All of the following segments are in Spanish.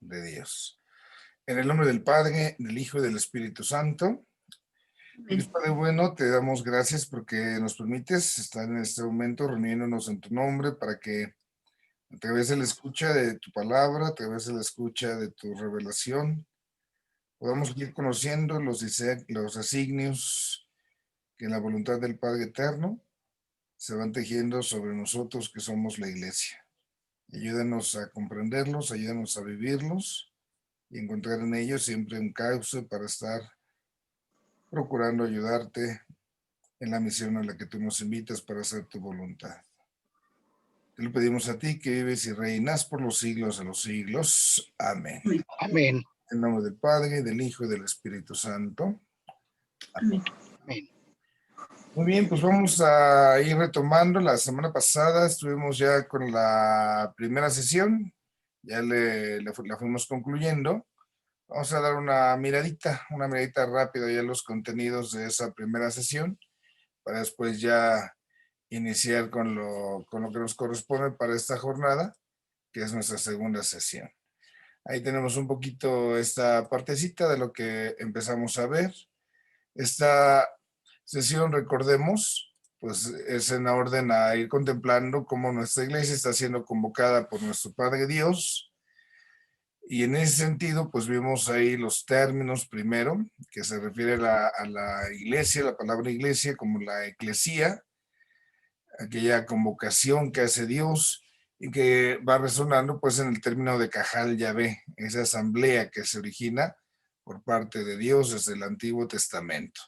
de Dios. En el nombre del Padre, del Hijo y del Espíritu Santo. Dios Amén. Padre bueno, te damos gracias porque nos permites estar en este momento reuniéndonos en tu nombre para que a través de la escucha de tu palabra, a través de la escucha de tu revelación, podamos ir conociendo los designios que en la voluntad del Padre Eterno se van tejiendo sobre nosotros que somos la iglesia. Ayúdanos a comprenderlos, ayúdanos a vivirlos y encontrar en ellos siempre un cauce para estar procurando ayudarte en la misión a la que tú nos invitas para hacer tu voluntad. Te lo pedimos a ti que vives y reinas por los siglos de los siglos. Amén. Amén. En nombre del Padre, del Hijo y del Espíritu Santo. Amén. Amén. Muy bien, pues vamos a ir retomando. La semana pasada estuvimos ya con la primera sesión, ya la fuimos concluyendo. Vamos a dar una miradita rápida ya a los contenidos de esa primera sesión, para después ya iniciar con lo que nos corresponde para esta jornada, que es nuestra segunda sesión. Ahí tenemos un poquito esta partecita de lo que empezamos a ver. Esta sesión, recordemos, pues es en orden a ir contemplando cómo nuestra iglesia está siendo convocada por nuestro Padre Dios. Y en ese sentido, pues vimos ahí los términos primero, que se refiere a la iglesia, la palabra iglesia como la eclesía, aquella convocación que hace Dios y que va resonando pues en el término de Cajal Yahvé, esa asamblea que se origina por parte de Dios desde el Antiguo Testamento.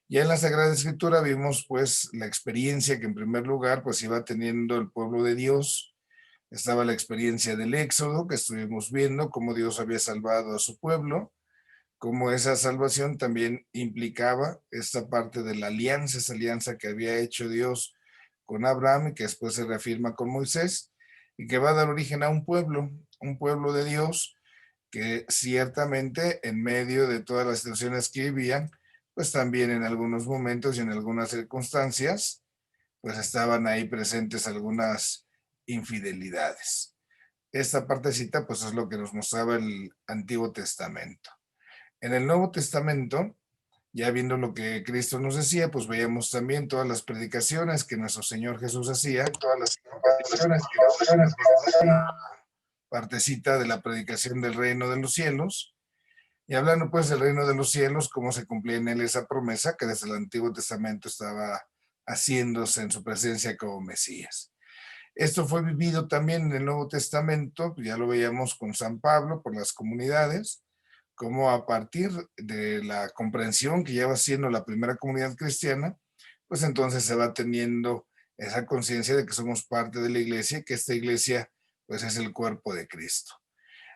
Ya en la Sagrada Escritura vimos pues la experiencia que en primer lugar pues iba teniendo el pueblo de Dios. Estaba la experiencia del Éxodo, que estuvimos viendo cómo Dios había salvado a su pueblo, cómo esa salvación también implicaba esta parte de la alianza, esa alianza que había hecho Dios con Abraham y que después se reafirma con Moisés, y que va a dar origen a un pueblo de Dios que ciertamente en medio de todas las situaciones que vivían, pues también en algunos momentos y en algunas circunstancias, pues estaban ahí presentes algunas infidelidades. Esta partecita pues es lo que nos mostraba el Antiguo Testamento. En el Nuevo Testamento, ya viendo lo que Cristo nos decía, pues veíamos también todas las predicaciones que nuestro Señor Jesús hacía, todas las predicaciones que partecita de la predicación del reino de los cielos, y hablando pues del reino de los cielos, cómo se cumplía en él esa promesa que desde el Antiguo Testamento estaba haciéndose en su presencia como Mesías. Esto fue vivido también en el Nuevo Testamento, ya lo veíamos con San Pablo por las comunidades, como a partir de la comprensión que ya va siendo la primera comunidad cristiana, pues entonces se va teniendo esa conciencia de que somos parte de la iglesia y que esta iglesia pues es el cuerpo de Cristo.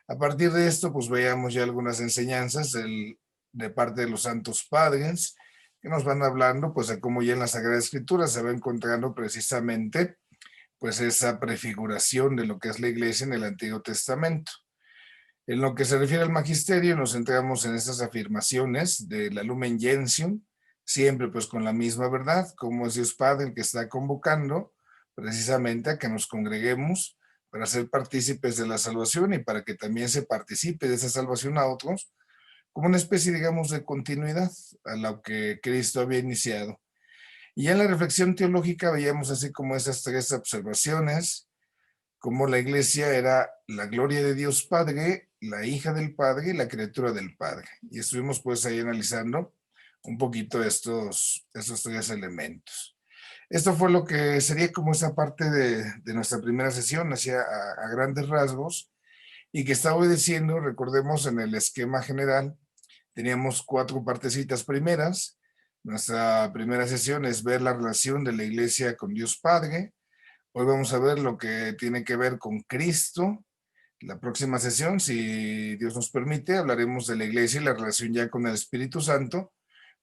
A partir de esto, pues veíamos ya algunas enseñanzas de parte de los santos padres que nos van hablando pues de cómo ya en la Sagrada Escritura se va encontrando precisamente pues esa prefiguración de lo que es la iglesia en el Antiguo Testamento. En lo que se refiere al magisterio, nos centramos en estas afirmaciones de la Lumen Gentium, siempre pues con la misma verdad, como es Dios Padre el que está convocando precisamente a que nos congreguemos para ser partícipes de la salvación y para que también se participe de esa salvación a otros, como una especie, digamos, de continuidad a lo que Cristo había iniciado. Y ya en la reflexión teológica veíamos así como esas tres observaciones, como la iglesia era la gloria de Dios Padre, la hija del Padre y la criatura del Padre. Y estuvimos pues ahí analizando un poquito estos tres elementos. Esto fue lo que sería como esa parte de nuestra primera sesión, hacia a grandes rasgos, y que está obedeciendo, recordemos en el esquema general, teníamos 4 partecitas primeras. Nuestra primera sesión es ver la relación de la iglesia con Dios Padre. Hoy vamos a ver lo que tiene que ver con Cristo. La próxima sesión, si Dios nos permite, hablaremos de la iglesia y la relación ya con el Espíritu Santo,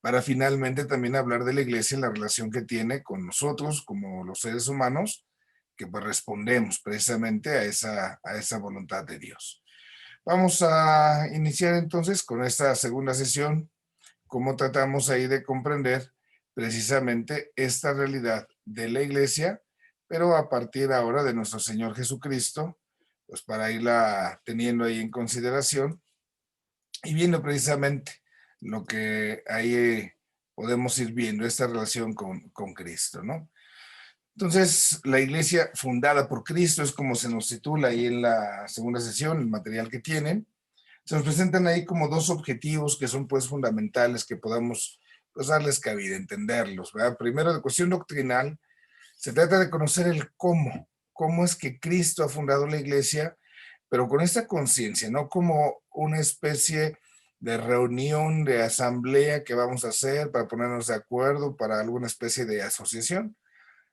para finalmente también hablar de la iglesia y la relación que tiene con nosotros como los seres humanos, que pues respondemos precisamente a esa voluntad de Dios. Vamos a iniciar entonces con esta segunda sesión, cómo tratamos ahí de comprender precisamente esta realidad de la iglesia, pero a partir ahora de nuestro Señor Jesucristo, pues para irla teniendo ahí en consideración y viendo precisamente lo que ahí podemos ir viendo, esta relación con Cristo, ¿no? Entonces, la iglesia fundada por Cristo es como se nos titula ahí en la segunda sesión, el material que tienen. Se nos presentan ahí como dos objetivos que son pues fundamentales que podamos pues darles cabida, entenderlos, ¿verdad? Primero, de cuestión doctrinal, se trata de conocer el cómo es que Cristo ha fundado la iglesia, pero con esta conciencia, no como una especie de reunión, de asamblea que vamos a hacer para ponernos de acuerdo para alguna especie de asociación,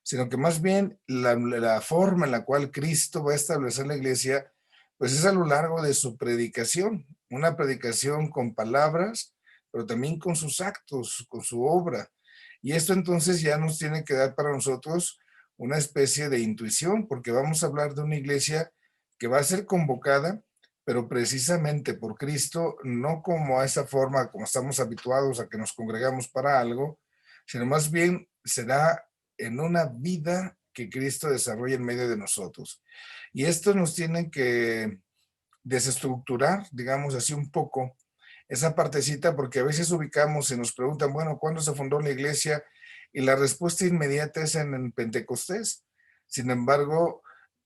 sino que más bien la forma en la cual Cristo va a establecer la iglesia, pues es a lo largo de su predicación, una predicación con palabras, pero también con sus actos, con su obra. Y esto entonces ya nos tiene que dar para nosotros una especie de intuición, porque vamos a hablar de una iglesia que va a ser convocada, pero precisamente por Cristo, no como a esa forma, como estamos habituados a que nos congregamos para algo, sino más bien será en una vida que Cristo desarrolla en medio de nosotros. Y esto nos tiene que desestructurar, digamos así un poco, esa partecita, porque a veces ubicamos y nos preguntan, bueno, ¿cuándo se fundó la iglesia? Y la respuesta inmediata es en Pentecostés. Sin embargo,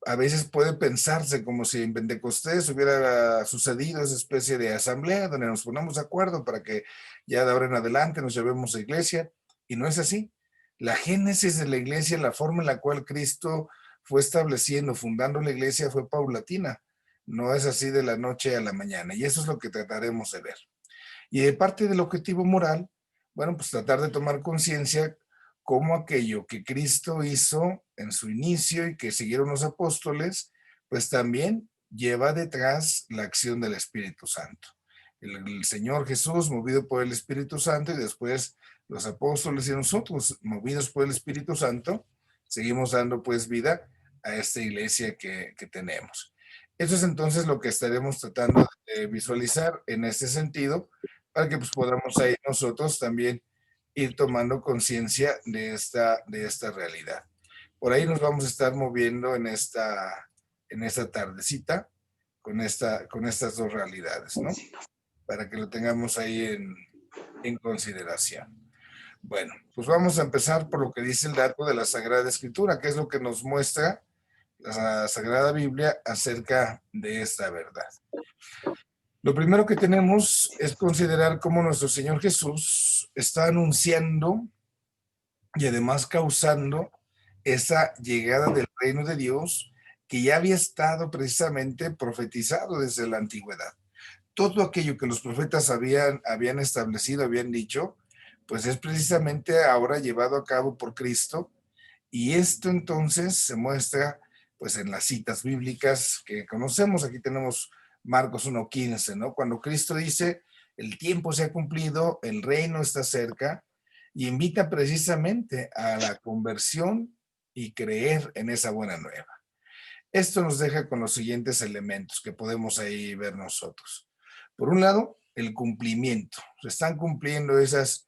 a veces puede pensarse como si en Pentecostés hubiera sucedido esa especie de asamblea donde nos ponemos de acuerdo para que ya de ahora en adelante nos llevemos a iglesia. Y no es así. La génesis de la iglesia, la forma en la cual Cristo fue estableciendo, fundando la iglesia, fue paulatina. No es así de la noche a la mañana. Y eso es lo que trataremos de ver. Y de parte del objetivo moral, bueno, pues tratar de tomar conciencia cómo aquello que Cristo hizo en su inicio y que siguieron los apóstoles, pues también lleva detrás la acción del Espíritu Santo. El Señor Jesús, movido por el Espíritu Santo, y después los apóstoles y nosotros, movidos por el Espíritu Santo, seguimos dando pues vida a esta iglesia que tenemos. Eso es entonces lo que estaremos tratando de visualizar en este sentido, para que pues, podamos ahí nosotros también ir tomando conciencia de esta realidad. Por ahí nos vamos a estar moviendo en esta tardecita con estas dos realidades, ¿no? Para que lo tengamos ahí en consideración. Bueno, pues vamos a empezar por lo que dice el dato de la Sagrada Escritura, que es lo que nos muestra la Sagrada Biblia acerca de esta verdad. Lo primero que tenemos es considerar cómo nuestro Señor Jesús está anunciando y además causando esa llegada del reino de Dios que ya había estado precisamente profetizado desde la antigüedad. Todo aquello que los profetas habían establecido, habían dicho, pues es precisamente ahora llevado a cabo por Cristo, y esto entonces se muestra pues en las citas bíblicas que conocemos. Aquí tenemos Marcos 1:15, ¿no? Cuando Cristo dice, el tiempo se ha cumplido, el reino está cerca, y invita precisamente a la conversión y creer en esa buena nueva. Esto nos deja con los siguientes elementos que podemos ahí ver nosotros. Por un lado, el cumplimiento. Se están cumpliendo esas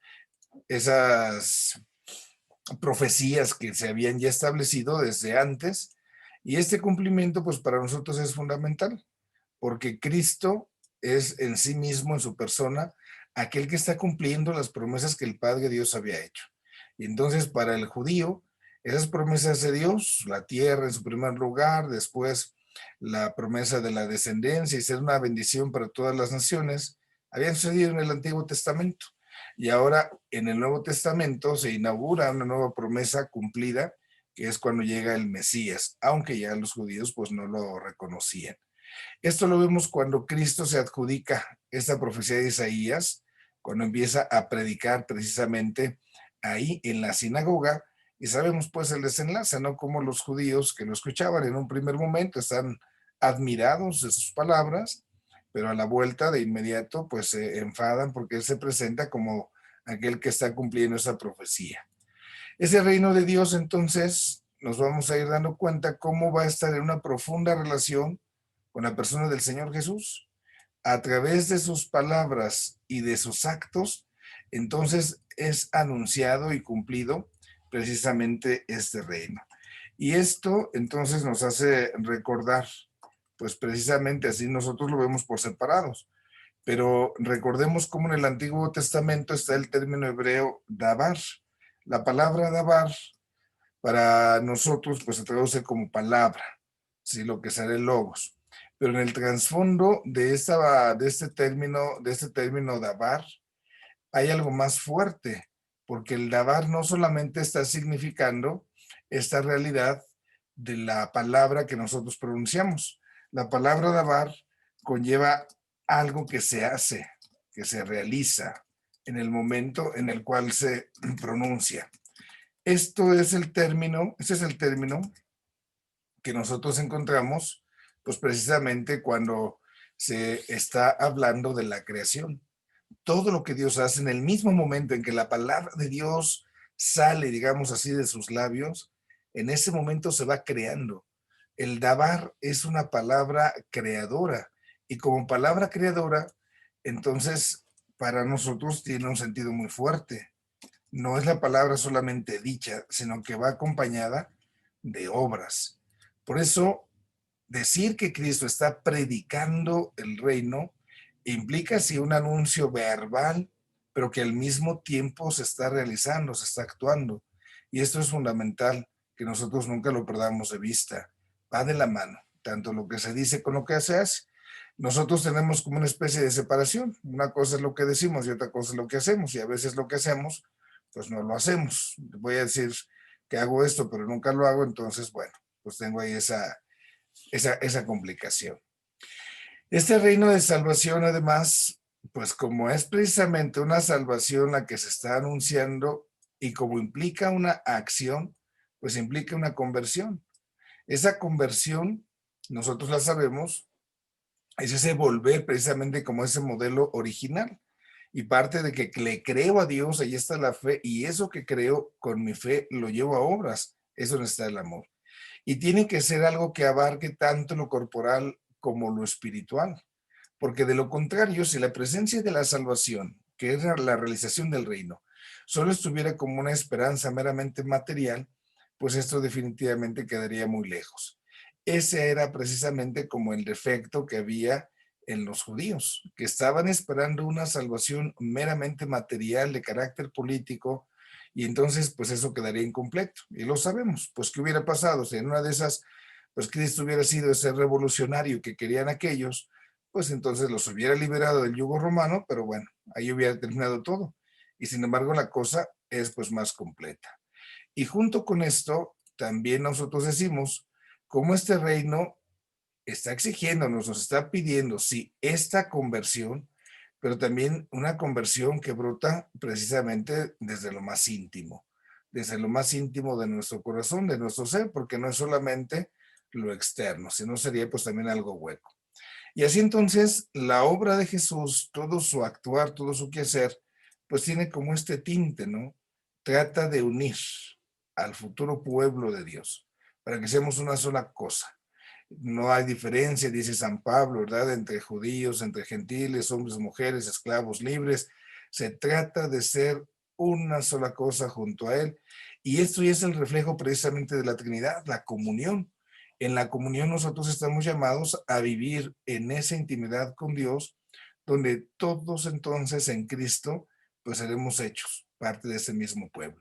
profecías que se habían ya establecido desde antes, y este cumplimiento pues para nosotros es fundamental, porque Cristo es en sí mismo, en su persona, aquel que está cumpliendo las promesas que el Padre Dios había hecho. Y entonces para el judío, esas promesas de Dios, la tierra en su primer lugar, después la promesa de la descendencia y ser una bendición para todas las naciones, habían sucedido en el Antiguo Testamento. Y ahora en el Nuevo Testamento se inaugura una nueva promesa cumplida, que es cuando llega el Mesías, aunque ya los judíos pues no lo reconocían. Esto lo vemos cuando Cristo se adjudica esta profecía de Isaías, cuando empieza a predicar precisamente ahí en la sinagoga, y sabemos pues el desenlace, ¿no? Como los judíos que lo escuchaban en un primer momento están admirados de sus palabras, pero a la vuelta de inmediato pues se enfadan porque él se presenta como aquel que está cumpliendo esa profecía. Ese reino de Dios entonces nos vamos a ir dando cuenta cómo va a estar en una profunda relación con la persona del Señor Jesús. A través de sus palabras y de sus actos, entonces es anunciado y cumplido precisamente este reino. Y esto entonces nos hace recordar pues precisamente así nosotros lo vemos por separados. Pero recordemos cómo en el Antiguo Testamento está el término hebreo dabar. La palabra dabar para nosotros pues se traduce como palabra, ¿sí? Lo que será el logos. Pero en el trasfondo de este término dabar, hay algo más fuerte, porque el dabar no solamente está significando esta realidad de la palabra que nosotros pronunciamos. La palabra dabar conlleva algo que se hace, que se realiza en el momento en el cual se pronuncia. Este es el término que nosotros encontramos, pues precisamente cuando se está hablando de la creación. Todo lo que Dios hace en el mismo momento en que la palabra de Dios sale, digamos así, de sus labios, en ese momento se va creando. El dabar es una palabra creadora y como palabra creadora, entonces para nosotros tiene un sentido muy fuerte. No es la palabra solamente dicha, sino que va acompañada de obras. Por eso, decir que Cristo está predicando el reino implica sí un anuncio verbal, pero que al mismo tiempo se está realizando, se está actuando. Y esto es fundamental, que nosotros nunca lo perdamos de vista. Va de la mano, tanto lo que se dice con lo que se hace. Nosotros tenemos como una especie de separación. Una cosa es lo que decimos y otra cosa es lo que hacemos. Y a veces lo que hacemos, pues no lo hacemos. Voy a decir que hago esto, pero nunca lo hago. Entonces, bueno, pues tengo ahí esa complicación. Este reino de salvación, además, pues como es precisamente una salvación la que se está anunciando y como implica una acción, pues implica una conversión. Esa conversión, nosotros la sabemos, es ese volver precisamente como ese modelo original. Y parte de que le creo a Dios, ahí está la fe, y eso que creo con mi fe lo llevo a obras. Eso no está el amor. Y tiene que ser algo que abarque tanto lo corporal como lo espiritual, porque de lo contrario, si la presencia de la salvación, que es la realización del reino, solo estuviera como una esperanza meramente material, pues esto definitivamente quedaría muy lejos. Ese era precisamente como el defecto que había en los judíos, que estaban esperando una salvación meramente material de carácter político, y entonces pues eso quedaría incompleto. Y lo sabemos, pues ¿qué hubiera pasado si en una de esas, pues Cristo hubiera sido ese revolucionario que querían aquellos? Pues entonces los hubiera liberado del yugo romano, pero bueno, ahí hubiera terminado todo. Y sin embargo la cosa es pues más completa. Y junto con esto, también nosotros decimos, cómo este reino está exigiéndonos, nos está pidiendo, sí, esta conversión, pero también una conversión que brota precisamente desde lo más íntimo de nuestro corazón, de nuestro ser, porque no es solamente lo externo, sino sería pues también algo hueco. Y así entonces la obra de Jesús, todo su actuar, todo su quehacer, pues tiene como este tinte, ¿no? Trata de unir al futuro pueblo de Dios para que seamos una sola cosa. No hay diferencia, dice San Pablo, ¿verdad? Entre judíos, entre gentiles, hombres, mujeres, esclavos, libres. Se trata de ser una sola cosa junto a Él. Y esto ya es el reflejo precisamente de la Trinidad, la comunión. En la comunión nosotros estamos llamados a vivir en esa intimidad con Dios, donde todos entonces en Cristo, pues seremos hechos parte de ese mismo pueblo.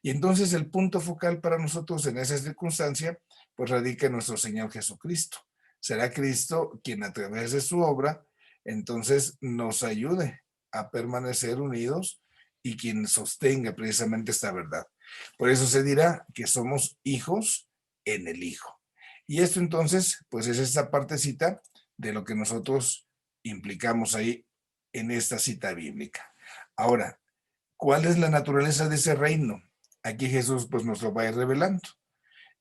Y entonces el punto focal para nosotros en esa circunstancia, pues radica en nuestro Señor Jesucristo. Será Cristo quien a través de su obra, entonces nos ayude a permanecer unidos y quien sostenga precisamente esta verdad. Por eso se dirá que somos hijos en el Hijo. Y esto entonces, pues es esta partecita de lo que nosotros implicamos ahí en esta cita bíblica. Ahora, ¿cuál es la naturaleza de ese reino? Aquí Jesús pues nos lo va a ir revelando.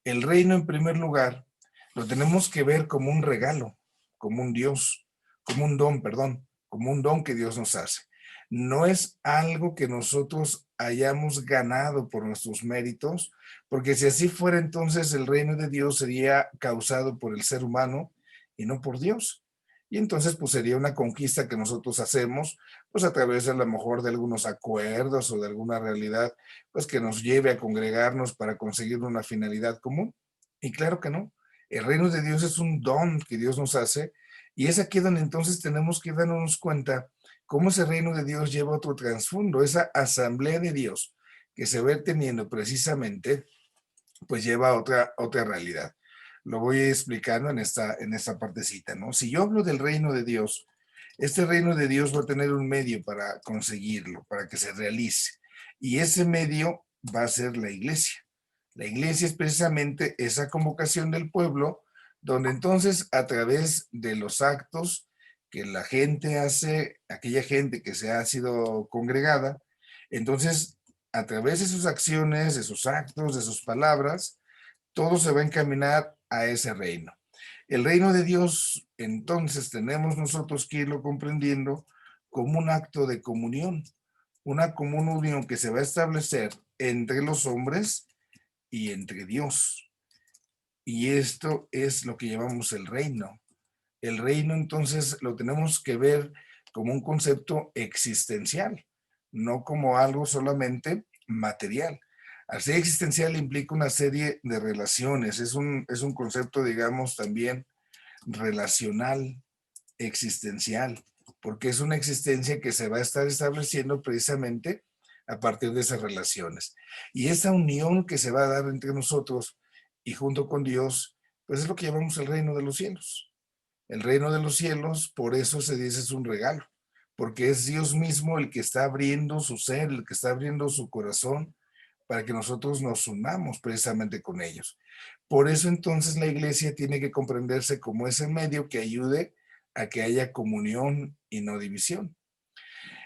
El reino en primer lugar lo tenemos que ver como un regalo, como un Dios, como un don, perdón, como un don que Dios nos hace. No es algo que nosotros hayamos ganado por nuestros méritos, porque si así fuera entonces el reino de Dios sería causado por el ser humano y no por Dios. Y entonces pues sería una conquista que nosotros hacemos pues a través de a lo mejor de algunos acuerdos o de alguna realidad pues que nos lleve a congregarnos para conseguir una finalidad común. Y claro que no, El reino de Dios es un don que Dios nos hace y es aquí donde entonces tenemos que darnos cuenta cómo ese reino de Dios lleva otro trasfondo, esa asamblea de Dios que se va teniendo precisamente, pues lleva a otra realidad. Lo voy explicando en esta partecita, ¿no? Si yo hablo del reino de Dios, este reino de Dios va a tener un medio para conseguirlo, para que se realice. Y ese medio va a ser la iglesia. La iglesia es precisamente esa convocación del pueblo, donde entonces a través de los actos que la gente hace, aquella gente que se ha sido congregada, entonces a través de sus acciones, de sus actos, de sus palabras, todo se va a encaminar a ese reino. El reino de Dios, entonces, tenemos nosotros que irlo comprendiendo como un acto de comunión, una común unión que se va a establecer entre los hombres y entre Dios. Y esto es lo que llamamos el reino. El reino, entonces, lo tenemos que ver como un concepto existencial, no como algo solamente material. Al ser existencial implica una serie de relaciones, es un concepto, digamos, también relacional, existencial, porque es una existencia que se va a estar estableciendo precisamente a partir de esas relaciones. Y esa unión que se va a dar entre nosotros y junto con Dios, pues es lo que llamamos el reino de los cielos. El reino de los cielos, por eso se dice es un regalo, porque es Dios mismo el que está abriendo su ser, el que está abriendo su corazón para que nosotros nos unamos precisamente con ellos. Por eso entonces la iglesia tiene que comprenderse como ese medio que ayude a que haya comunión y no división.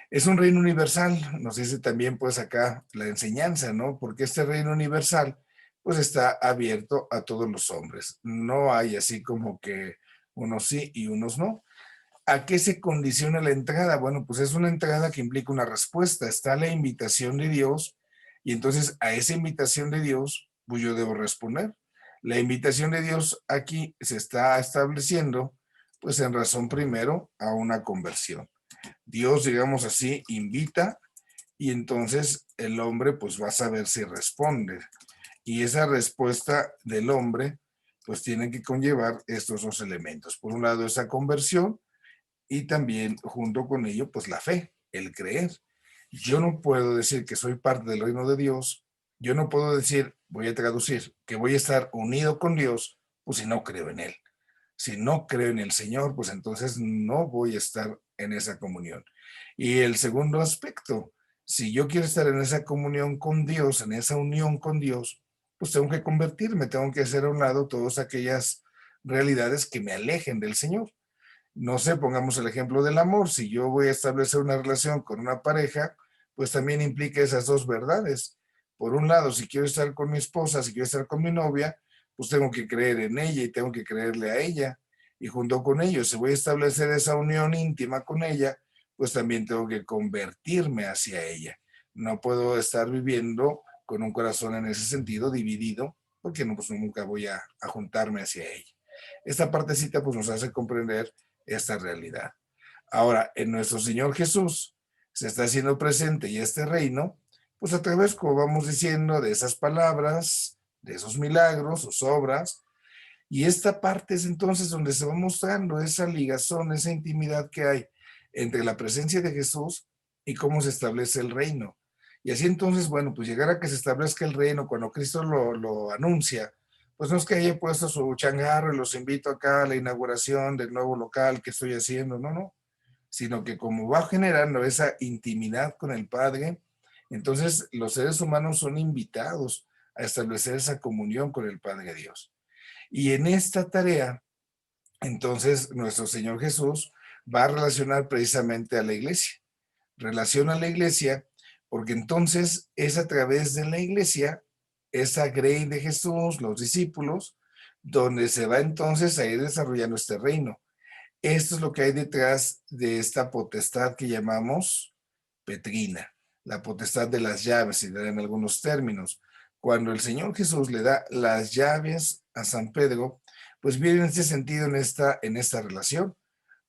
Es un reino universal, nos dice también pues acá la enseñanza, ¿no? Porque este reino universal pues está abierto a todos los hombres. No hay así como que unos sí y unos no. ¿A qué se condiciona la entrada? Bueno, pues es una entrada que implica una respuesta. Está la invitación de Dios y entonces a esa invitación de Dios, pues yo debo responder. La invitación de Dios aquí se está estableciendo, pues en razón primero a una conversión. Dios, digamos así, invita y entonces el hombre pues va a saber si responde. Y esa respuesta del hombre pues tiene que conllevar estos dos elementos. Por un lado, esa conversión y también junto con ello, pues la fe, el creer. Yo no puedo decir que soy parte del reino de Dios, yo no puedo decir, voy a traducir, que voy a estar unido con Dios, pues si no creo en Él. Si no creo en el Señor, pues entonces no voy a estar en esa comunión. Y el segundo aspecto, si yo quiero estar en esa comunión con Dios, en esa unión con Dios, pues tengo que convertirme, tengo que hacer a un lado todas aquellas realidades que me alejen del Señor. No sé, pongamos el ejemplo del amor. Si yo voy a establecer una relación con una pareja, pues también implica esas dos verdades. Por un lado, si quiero estar con mi esposa, si quiero estar con mi novia, pues tengo que creer en ella y tengo que creerle a ella. Y junto con ello, si voy a establecer esa unión íntima con ella, pues también tengo que convertirme hacia ella. No puedo estar viviendo con un corazón en ese sentido dividido, porque no, pues nunca voy a juntarme hacia ella. Esta partecita pues nos hace comprender esta realidad. Ahora, en nuestro Señor Jesús se está haciendo presente y este reino, pues a través, como vamos diciendo, de esas palabras, de esos milagros, sus obras, y esta parte es entonces donde se va mostrando esa ligazón, esa intimidad que hay entre la presencia de Jesús y cómo se establece el reino. Y así entonces, bueno, pues llegar a que se establezca el reino cuando Cristo lo anuncia, pues no es que haya puesto su changarro y los invito acá a la inauguración del nuevo local que estoy haciendo, no, no, sino que como va generando esa intimidad con el Padre, entonces los seres humanos son invitados a establecer esa comunión con el Padre Dios. Y en esta tarea, entonces, nuestro Señor Jesús va a relacionar precisamente a la iglesia. Relaciona a la iglesia porque entonces es a través de la iglesia, esa grey de Jesús, los discípulos, donde se va entonces a ir desarrollando este reino. Esto es lo que hay detrás de esta potestad que llamamos Petrina, la potestad de las llaves, si dan en algunos términos. Cuando el Señor Jesús le da las llaves a San Pedro, pues viene en este sentido, en esta relación,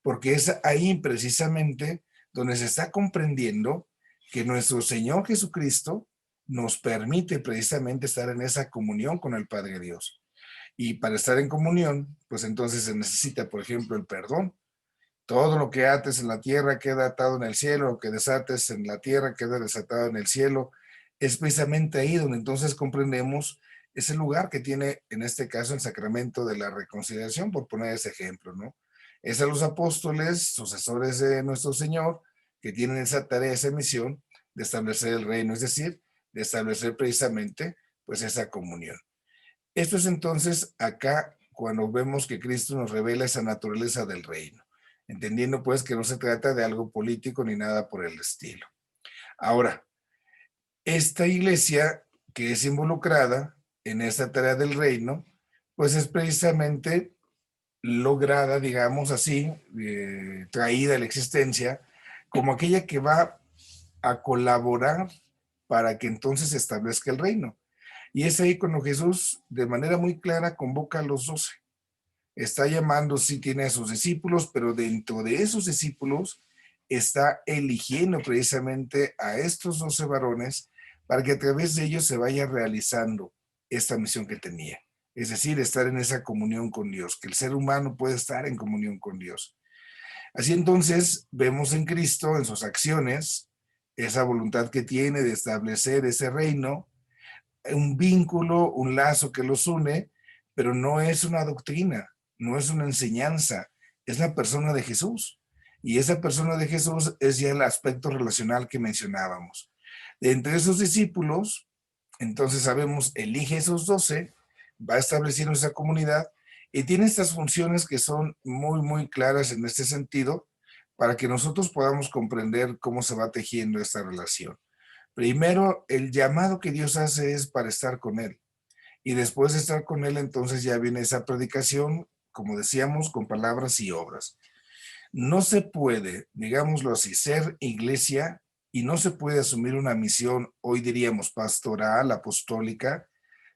porque es ahí precisamente donde se está comprendiendo que nuestro Señor Jesucristo nos permite precisamente estar en esa comunión con el Padre Dios. Y para estar en comunión, pues entonces se necesita, por ejemplo, el perdón. Todo lo que ates en la tierra queda atado en el cielo, lo que desates en la tierra queda desatado en el cielo. Es precisamente ahí donde entonces comprendemos ese lugar que tiene, en este caso, el sacramento de la reconciliación, por poner ese ejemplo, ¿no? Es a los apóstoles, sucesores de nuestro Señor, que tienen esa tarea, esa misión de establecer el reino, es decir, de establecer precisamente, pues, esa comunión. Esto es entonces acá cuando vemos que Cristo nos revela esa naturaleza del reino, entendiendo pues que no se trata de algo político ni nada por el estilo. Ahora, esta iglesia que es involucrada en esta tarea del reino, pues es precisamente lograda, digamos así, traída a la existencia, como aquella que va a colaborar para que entonces se establezca el reino. Y es ahí cuando Jesús de manera muy clara convoca a los 12. Está llamando, sí tiene a sus discípulos, pero dentro de esos discípulos está eligiendo precisamente a estos 12 varones para que a través de ellos se vaya realizando esta misión que tenía. Es decir, estar en esa comunión con Dios, que el ser humano puede estar en comunión con Dios. Así entonces vemos en Cristo, en sus acciones, esa voluntad que tiene de establecer ese reino, un vínculo, un lazo que los une, pero no es una doctrina, no es una enseñanza, es la persona de Jesús. Y esa persona de Jesús es ya el aspecto relacional que mencionábamos. De entre esos discípulos, entonces sabemos, elige esos 12, va estableciendo esa comunidad y tiene estas funciones que son muy, muy claras en este sentido para que nosotros podamos comprender cómo se va tejiendo esta relación. Primero, el llamado que Dios hace es para estar con Él. Y después de estar con Él, entonces ya viene esa predicación, como decíamos, con palabras y obras. No se puede, digámoslo así, ser iglesia y no se puede asumir una misión, hoy diríamos pastoral, apostólica,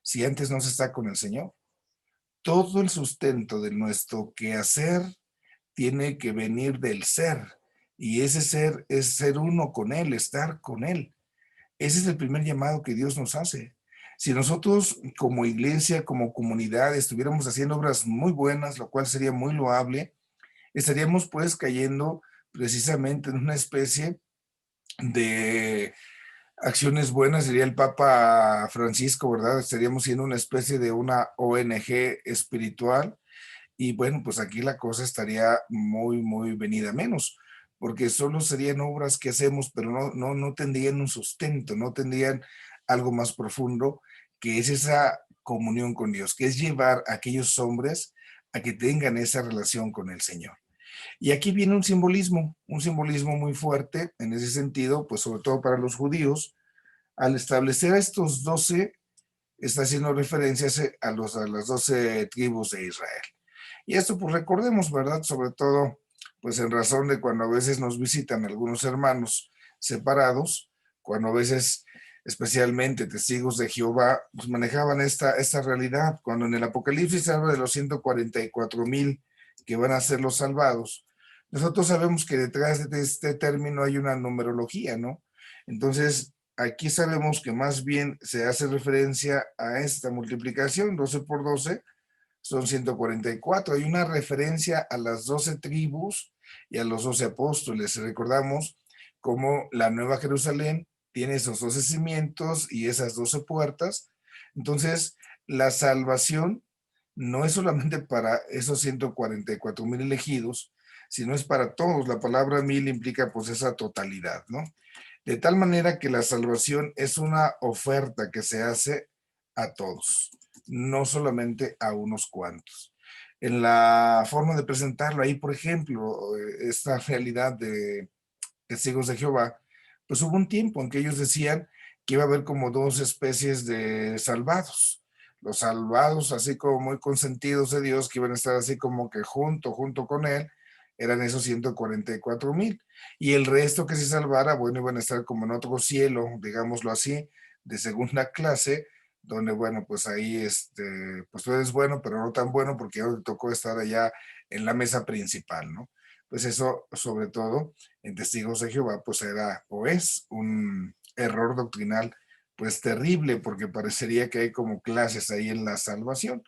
si antes no se está con el Señor. Todo el sustento de nuestro quehacer tiene que venir del ser. Y ese ser es ser uno con Él, estar con Él. Ese es el primer llamado que Dios nos hace. Si nosotros como iglesia, como comunidad, estuviéramos haciendo obras muy buenas, lo cual sería muy loable, estaríamos pues cayendo precisamente en una especie de acciones buenas, diría el Papa Francisco, ¿verdad? Estaríamos siendo una especie de una ONG espiritual y bueno, pues aquí la cosa estaría muy, muy venida menos, porque solo serían obras que hacemos, pero no tendrían un sustento, no tendrían algo más profundo, que es esa comunión con Dios, que es llevar a aquellos hombres a que tengan esa relación con el Señor. Y aquí viene un simbolismo muy fuerte en ese sentido, pues sobre todo para los judíos, al establecer a estos 12, está haciendo referencias a las 12 tribus de Israel. Y esto pues recordemos, ¿verdad? Sobre todo pues en razón de cuando a veces nos visitan algunos hermanos separados, cuando a veces especialmente testigos de Jehová pues manejaban esta realidad, cuando en el Apocalipsis habla de los 144,000 que van a ser los salvados. Nosotros sabemos que detrás de este término hay una numerología, ¿no? Entonces, aquí sabemos que más bien se hace referencia a esta multiplicación, 12 por 12, son 144. Hay una referencia a las 12 tribus y a los 12 apóstoles. Recordamos cómo la Nueva Jerusalén tiene esos 12 cimientos y esas 12 puertas. Entonces, la salvación no es solamente para esos 144,000 elegidos, sino es para todos. La palabra mil implica pues esa totalidad, ¿no? De tal manera que la salvación es una oferta que se hace a todos, no solamente a unos cuantos. En la forma de presentarlo ahí, por ejemplo, esta realidad de testigos de Jehová, pues hubo un tiempo en que ellos decían que iba a haber como dos especies de salvados. Los salvados, así como muy consentidos de Dios, que iban a estar así como que junto con él, eran esos 144,000. Y el resto que se salvara, bueno, iban a estar como en otro cielo, digámoslo así, de segunda clase, donde, bueno, pues ahí, pues tú eres bueno, pero no tan bueno porque ya te tocó estar allá en la mesa principal, ¿no? Pues eso, sobre todo, en Testigos de Jehová, pues era o es un error doctrinal, pues terrible, porque parecería que hay como clases ahí en la salvación.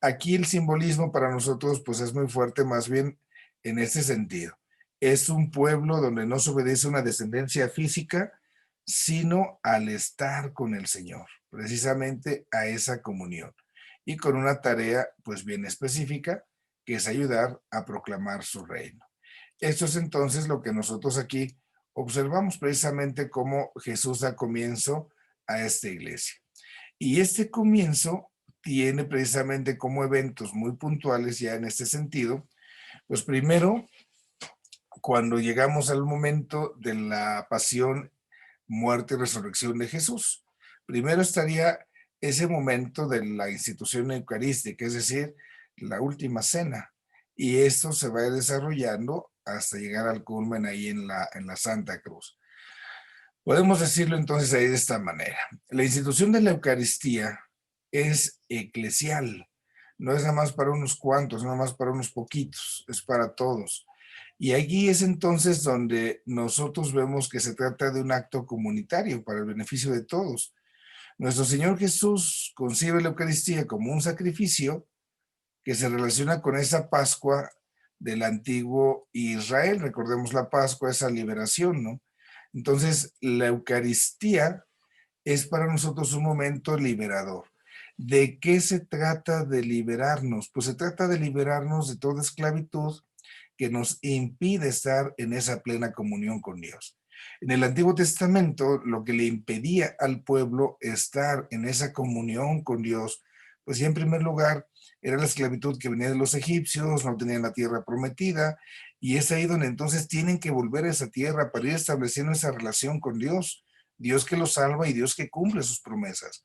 Aquí el simbolismo para nosotros pues es muy fuerte, más bien en este sentido. Es un pueblo donde no se obedece a una descendencia física, sino al estar con el Señor, precisamente a esa comunión y con una tarea pues bien específica, que es ayudar a proclamar su reino. Esto es entonces lo que nosotros aquí observamos, precisamente cómo Jesús da comienzo a esta iglesia. Y este comienzo tiene precisamente como eventos muy puntuales ya en este sentido, pues primero, cuando llegamos al momento de la pasión, muerte y resurrección de Jesús. Primero estaría ese momento de la institución eucarística, es decir, la última cena. Y esto se va desarrollando hasta llegar al culmen ahí en la Santa Cruz. Podemos decirlo entonces ahí de esta manera. La institución de la Eucaristía es eclesial, no es nada más para unos cuantos, nada más para unos poquitos, es para todos. Y allí es entonces donde nosotros vemos que se trata de un acto comunitario para el beneficio de todos. Nuestro Señor Jesús concibe la Eucaristía como un sacrificio que se relaciona con esa Pascua del antiguo Israel. Recordemos la Pascua, esa liberación, ¿no? Entonces, la Eucaristía es para nosotros un momento liberador. ¿De qué se trata de liberarnos? Pues se trata de liberarnos de toda esclavitud que nos impide estar en esa plena comunión con Dios. En el Antiguo Testamento, lo que le impedía al pueblo estar en esa comunión con Dios, pues ya en primer lugar era la esclavitud que venía de los egipcios, no tenían la tierra prometida, y es ahí donde entonces tienen que volver a esa tierra para ir estableciendo esa relación con Dios, Dios que los salva y Dios que cumple sus promesas.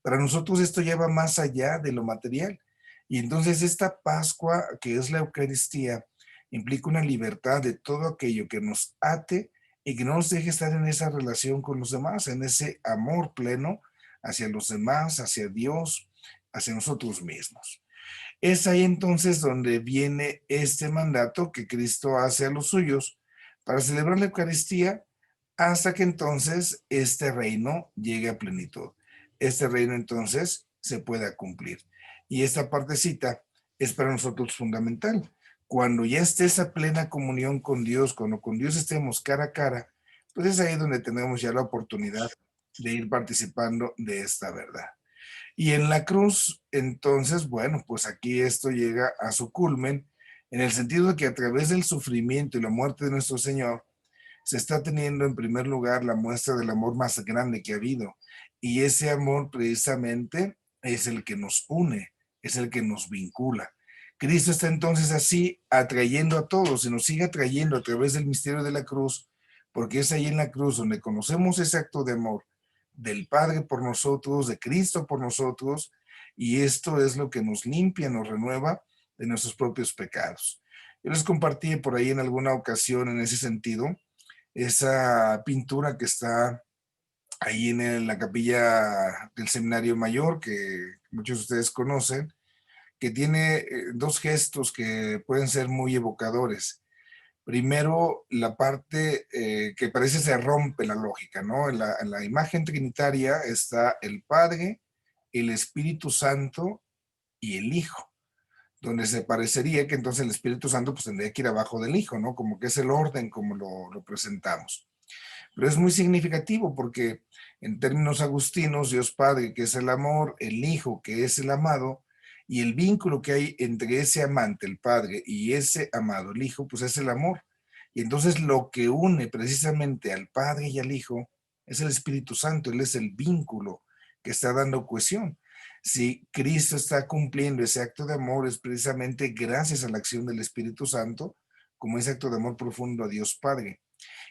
Para nosotros esto lleva más allá de lo material. Y entonces esta Pascua, que es la Eucaristía, implica una libertad de todo aquello que nos ate y que no nos deje estar en esa relación con los demás, en ese amor pleno hacia los demás, hacia Dios, hacia nosotros mismos. Es ahí entonces donde viene este mandato que Cristo hace a los suyos para celebrar la Eucaristía hasta que entonces este reino llegue a plenitud. Este reino entonces se pueda cumplir. Y esta partecita es para nosotros fundamental. Cuando ya esté esa plena comunión con Dios, cuando con Dios estemos cara a cara, pues es ahí donde tenemos ya la oportunidad de ir participando de esta verdad. Y en la cruz, entonces, bueno, pues aquí esto llega a su culmen en el sentido de que a través del sufrimiento y la muerte de nuestro Señor, se está teniendo en primer lugar la muestra del amor más grande que ha habido. Y ese amor precisamente es el que nos une, es el que nos vincula. Cristo está entonces así atrayendo a todos y nos sigue atrayendo a través del misterio de la cruz, porque es ahí en la cruz donde conocemos ese acto de amor del Padre por nosotros, de Cristo por nosotros, y esto es lo que nos limpia, nos renueva de nuestros propios pecados. Yo les compartí por ahí en alguna ocasión en ese sentido esa pintura que está ahí en la capilla del Seminario Mayor, que muchos de ustedes conocen, que tiene dos gestos que pueden ser muy evocadores. Primero, la parte que parece se rompe la lógica, ¿no? En la imagen trinitaria está el Padre, el Espíritu Santo y el Hijo, donde se parecería que entonces el Espíritu Santo pues tendría que ir abajo del Hijo, ¿no? Como que es el orden como lo presentamos. Pero es muy significativo porque en términos agustinos, Dios Padre, que es el amor, el Hijo, que es el amado, y el vínculo que hay entre ese amante, el Padre, y ese amado, el Hijo, pues es el amor. Y entonces lo que une precisamente al Padre y al Hijo es el Espíritu Santo, Él es el vínculo que está dando cohesión. Si Cristo está cumpliendo ese acto de amor es precisamente gracias a la acción del Espíritu Santo, como ese acto de amor profundo a Dios Padre.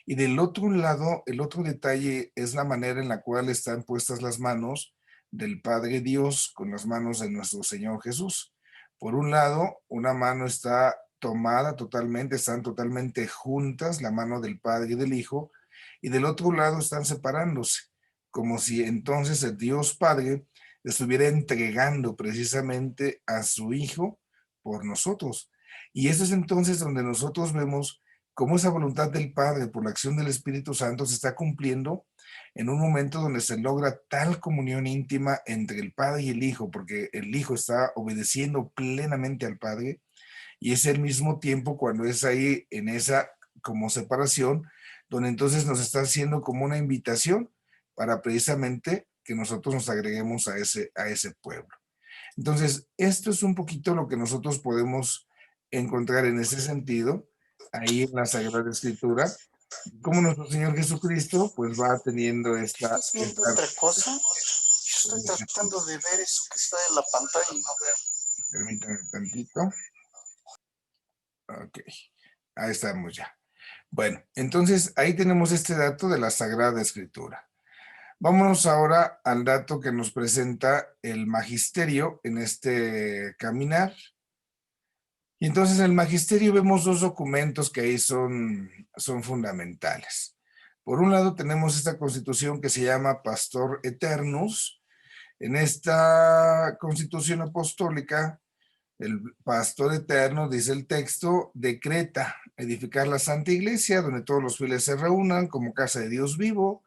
Y del otro lado, el otro detalle es la manera en la cual están puestas las manos del Padre Dios con las manos de nuestro Señor Jesús. Por un lado, una mano está tomada totalmente, están totalmente juntas, la mano del Padre y del Hijo, y del otro lado están separándose, como si entonces el Dios Padre estuviera entregando precisamente a su Hijo por nosotros. Y eso es entonces donde nosotros vemos cómo esa voluntad del Padre por la acción del Espíritu Santo se está cumpliendo en un momento donde se logra tal comunión íntima entre el Padre y el Hijo, porque el Hijo está obedeciendo plenamente al Padre, y es al mismo tiempo cuando es ahí en esa como separación, donde entonces nos está haciendo como una invitación para precisamente que nosotros nos agreguemos a ese pueblo. Entonces, esto es un poquito lo que nosotros podemos encontrar en ese sentido, ahí en la Sagrada Escritura, como nuestro Señor Jesucristo, pues va teniendo ¿Estás viendo otra cosa? Yo estoy tratando de ver eso que está en la pantalla y no veo. Permítanme tantito. Ok, ahí estamos ya. Bueno, entonces ahí tenemos este dato de la Sagrada Escritura. Vámonos ahora al dato que nos presenta el magisterio en este caminar. Y entonces en el magisterio vemos dos documentos que ahí son fundamentales. Por un lado tenemos esta constitución que se llama Pastor Eternus. En esta constitución apostólica, el pastor eterno, dice el texto, decreta edificar la Santa Iglesia, donde todos los fieles se reúnan como casa de Dios vivo,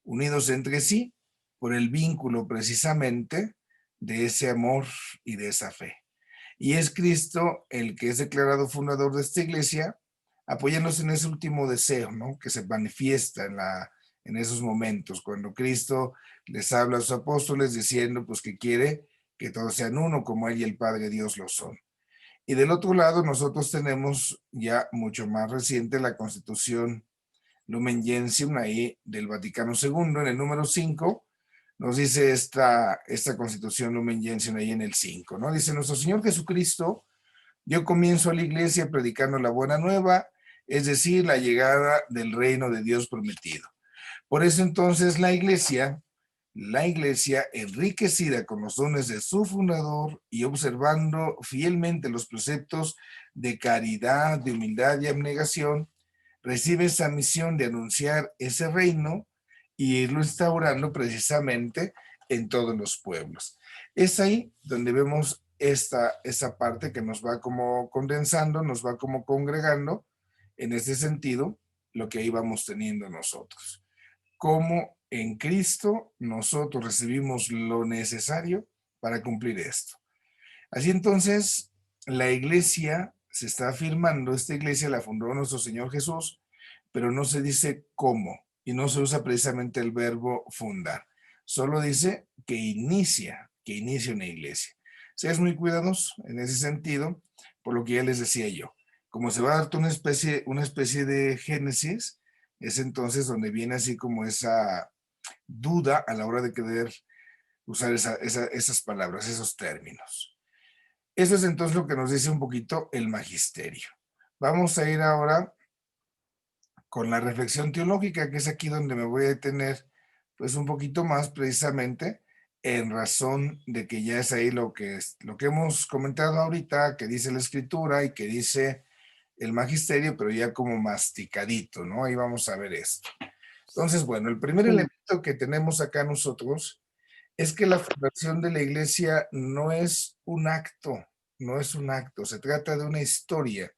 unidos entre sí, por el vínculo precisamente de ese amor y de esa fe. Y es Cristo el que es declarado fundador de esta iglesia, apoyándose en ese último deseo, ¿no? Que se manifiesta en esos momentos, cuando Cristo les habla a sus apóstoles diciendo pues que quiere que todos sean uno, como Él y el Padre Dios lo son. Y del otro lado, nosotros tenemos ya mucho más reciente la Constitución Lumen Gentium ahí del Vaticano II, en el número 5, nos dice esta Constitución Lumen Gentium ahí en el 5, ¿no? Dice, nuestro Señor Jesucristo dio comienzo a la iglesia predicando la buena nueva, es decir, la llegada del reino de Dios prometido. Por eso entonces la iglesia, enriquecida con los dones de su fundador y observando fielmente los preceptos de caridad, de humildad y abnegación, recibe esa misión de anunciar ese reino y irlo instaurando precisamente en todos los pueblos. Es ahí donde vemos esa parte que nos va como condensando, nos va como congregando, en ese sentido, lo que ahí vamos teniendo nosotros. Cómo en Cristo nosotros recibimos lo necesario para cumplir esto. Así entonces, la iglesia se está afirmando, esta iglesia la fundó nuestro Señor Jesús, pero no se dice cómo y no se usa precisamente el verbo fundar. Solo dice que inicia una iglesia. Seas muy cuidadoso en ese sentido, por lo que ya les decía yo. Como se va a dar una especie de génesis, es entonces donde viene así como esa duda a la hora de querer usar esas palabras, esos términos. Eso es entonces lo que nos dice un poquito el magisterio. Vamos a ir ahora con la reflexión teológica, que es aquí donde me voy a detener pues un poquito más precisamente en razón de que ya es ahí lo que hemos comentado ahorita, que dice la escritura y que dice el magisterio, pero ya como masticadito, ¿no? Ahí vamos a ver esto. Entonces, bueno, el primer elemento que tenemos acá nosotros es que la fundación de la iglesia no es un acto, no es un acto, se trata de una historia.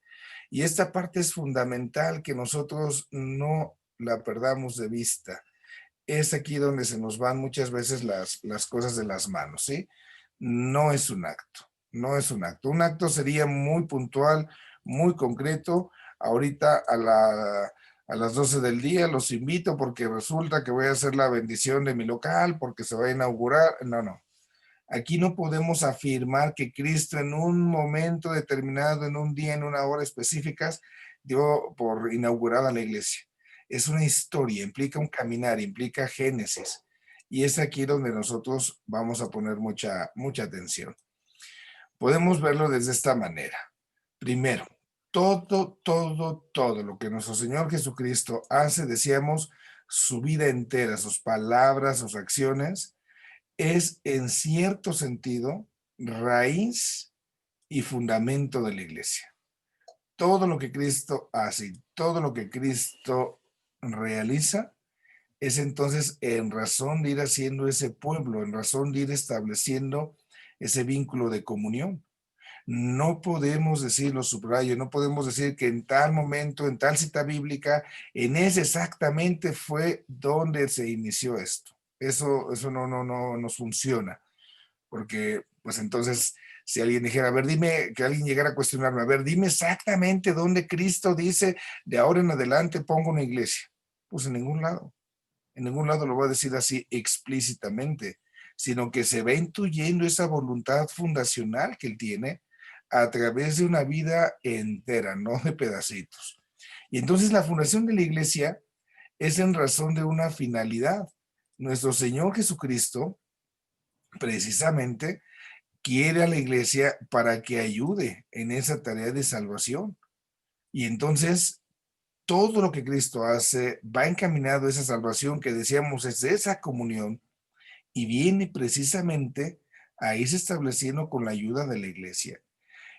Y esta parte es fundamental que nosotros no la perdamos de vista. Es aquí donde se nos van muchas veces las cosas de las manos, ¿sí? No es un acto, no es un acto. Un acto sería muy puntual, muy concreto. Ahorita a las 12 del día los invito porque resulta que voy a hacer la bendición de mi local porque se va a inaugurar. No, no. Aquí no podemos afirmar que Cristo en un momento determinado, en un día, en una hora específicas, dio por inaugurada la iglesia. Es una historia, implica un caminar, implica génesis. Y es aquí donde nosotros vamos a poner mucha atención. Podemos verlo desde esta manera. Primero, todo lo que nuestro Señor Jesucristo hace, decíamos, su vida entera, sus palabras, sus acciones, es en cierto sentido raíz y fundamento de la iglesia. Todo lo que Cristo hace y todo lo que Cristo realiza es entonces en razón de ir haciendo ese pueblo, en razón de ir estableciendo ese vínculo de comunión. No podemos decir, lo subrayo, no podemos decir que en tal momento, en tal cita bíblica, en ese exactamente fue donde se inició esto. Eso no nos funciona, porque pues entonces si alguien dijera, a ver, dime, que alguien llegara a cuestionarme, a ver, dime exactamente dónde Cristo dice, de ahora en adelante pongo una iglesia. Pues en ningún lado lo va a decir así explícitamente, sino que se va intuyendo esa voluntad fundacional que él tiene a través de una vida entera, no de pedacitos. Y entonces la fundación de la iglesia es en razón de una finalidad. Nuestro Señor Jesucristo, precisamente, quiere a la iglesia para que ayude en esa tarea de salvación. Y entonces todo lo que Cristo hace va encaminado a esa salvación que decíamos es de esa comunión y viene precisamente a irse estableciendo con la ayuda de la iglesia.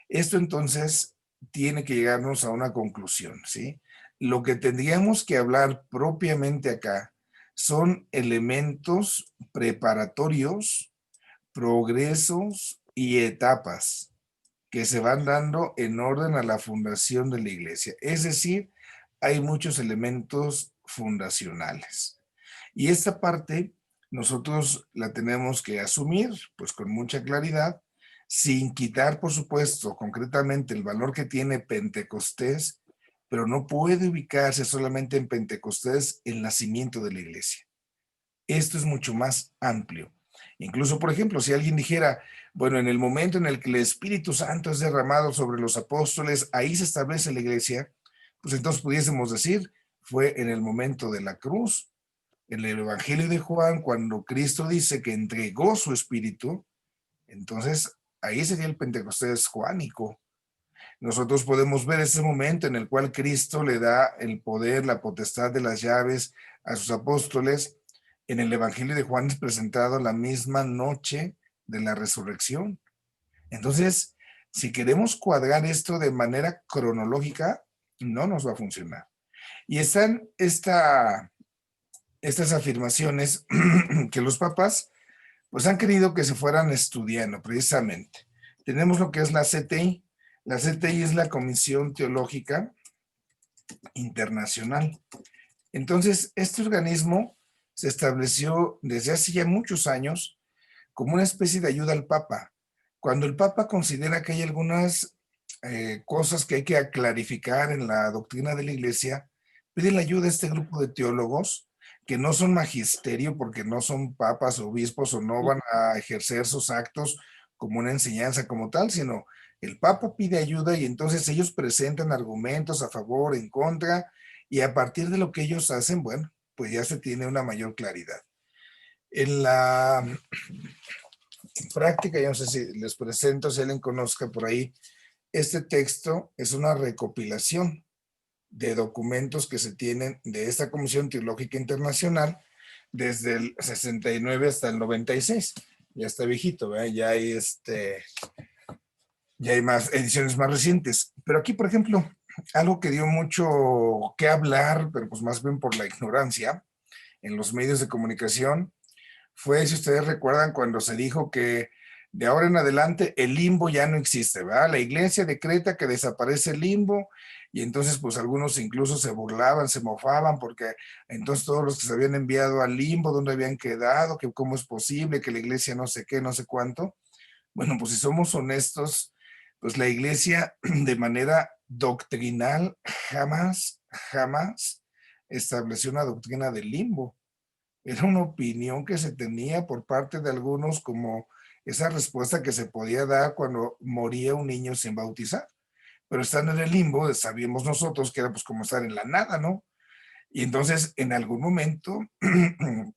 Esto entonces tiene que llegarnos a una conclusión, ¿sí? Lo que tendríamos que hablar propiamente acá son elementos preparatorios, progresos y etapas que se van dando en orden a la fundación de la iglesia. Es decir, hay muchos elementos fundacionales. Y esta parte nosotros la tenemos que asumir, pues con mucha claridad, sin quitar, por supuesto, concretamente el valor que tiene Pentecostés, pero no puede ubicarse solamente en Pentecostés el nacimiento de la iglesia. Esto es mucho más amplio. Incluso, por ejemplo, si alguien dijera, bueno, en el momento en el que el Espíritu Santo es derramado sobre los apóstoles, ahí se establece la iglesia, pues entonces pudiésemos decir, fue en el momento de la cruz, en el Evangelio de Juan, cuando Cristo dice que entregó su Espíritu, entonces ahí sería el Pentecostés juánico. Nosotros podemos ver ese momento en el cual Cristo le da el poder, la potestad de las llaves a sus apóstoles. En el Evangelio de Juan es presentado la misma noche de la resurrección. Entonces, si queremos cuadrar esto de manera cronológica, no nos va a funcionar. Y están estas afirmaciones que los papas pues han querido que se fueran estudiando precisamente. Tenemos lo que es la CTI. La CTI es la Comisión Teológica Internacional. Entonces, este organismo se estableció desde hace ya muchos años como una especie de ayuda al Papa. Cuando el Papa considera que hay algunas cosas que hay que clarificar en la doctrina de la Iglesia, pide la ayuda a este grupo de teólogos que no son magisterio porque no son papas o obispos o no van a ejercer sus actos como una enseñanza como tal, sino el Papa pide ayuda y entonces ellos presentan argumentos a favor, en contra, y a partir de lo que ellos hacen, bueno, pues ya se tiene una mayor claridad. En la práctica, yo no sé si les presento, si alguien conozca por ahí, este texto es una recopilación de documentos que se tienen de esta Comisión Teológica Internacional desde el 69 hasta el 96. Ya está viejito, ¿verdad? Ya hay más ediciones más recientes. Pero aquí, por ejemplo, algo que dio mucho que hablar, pero pues más bien por la ignorancia en los medios de comunicación, fue, si ustedes recuerdan, cuando se dijo que de ahora en adelante el limbo ya no existe, ¿verdad? La iglesia decreta que desaparece el limbo y entonces pues algunos incluso se burlaban, se mofaban porque entonces todos los que se habían enviado al limbo, ¿dónde habían quedado? Que cómo es posible que la iglesia no sé qué, no sé cuánto. Bueno, pues si somos honestos, pues la iglesia de manera doctrinal jamás estableció una doctrina del limbo. Era una opinión que se tenía por parte de algunos como esa respuesta que se podía dar cuando moría un niño sin bautizar. Pero estando en el limbo, sabíamos nosotros que era pues como estar en la nada, ¿no? Y entonces en algún momento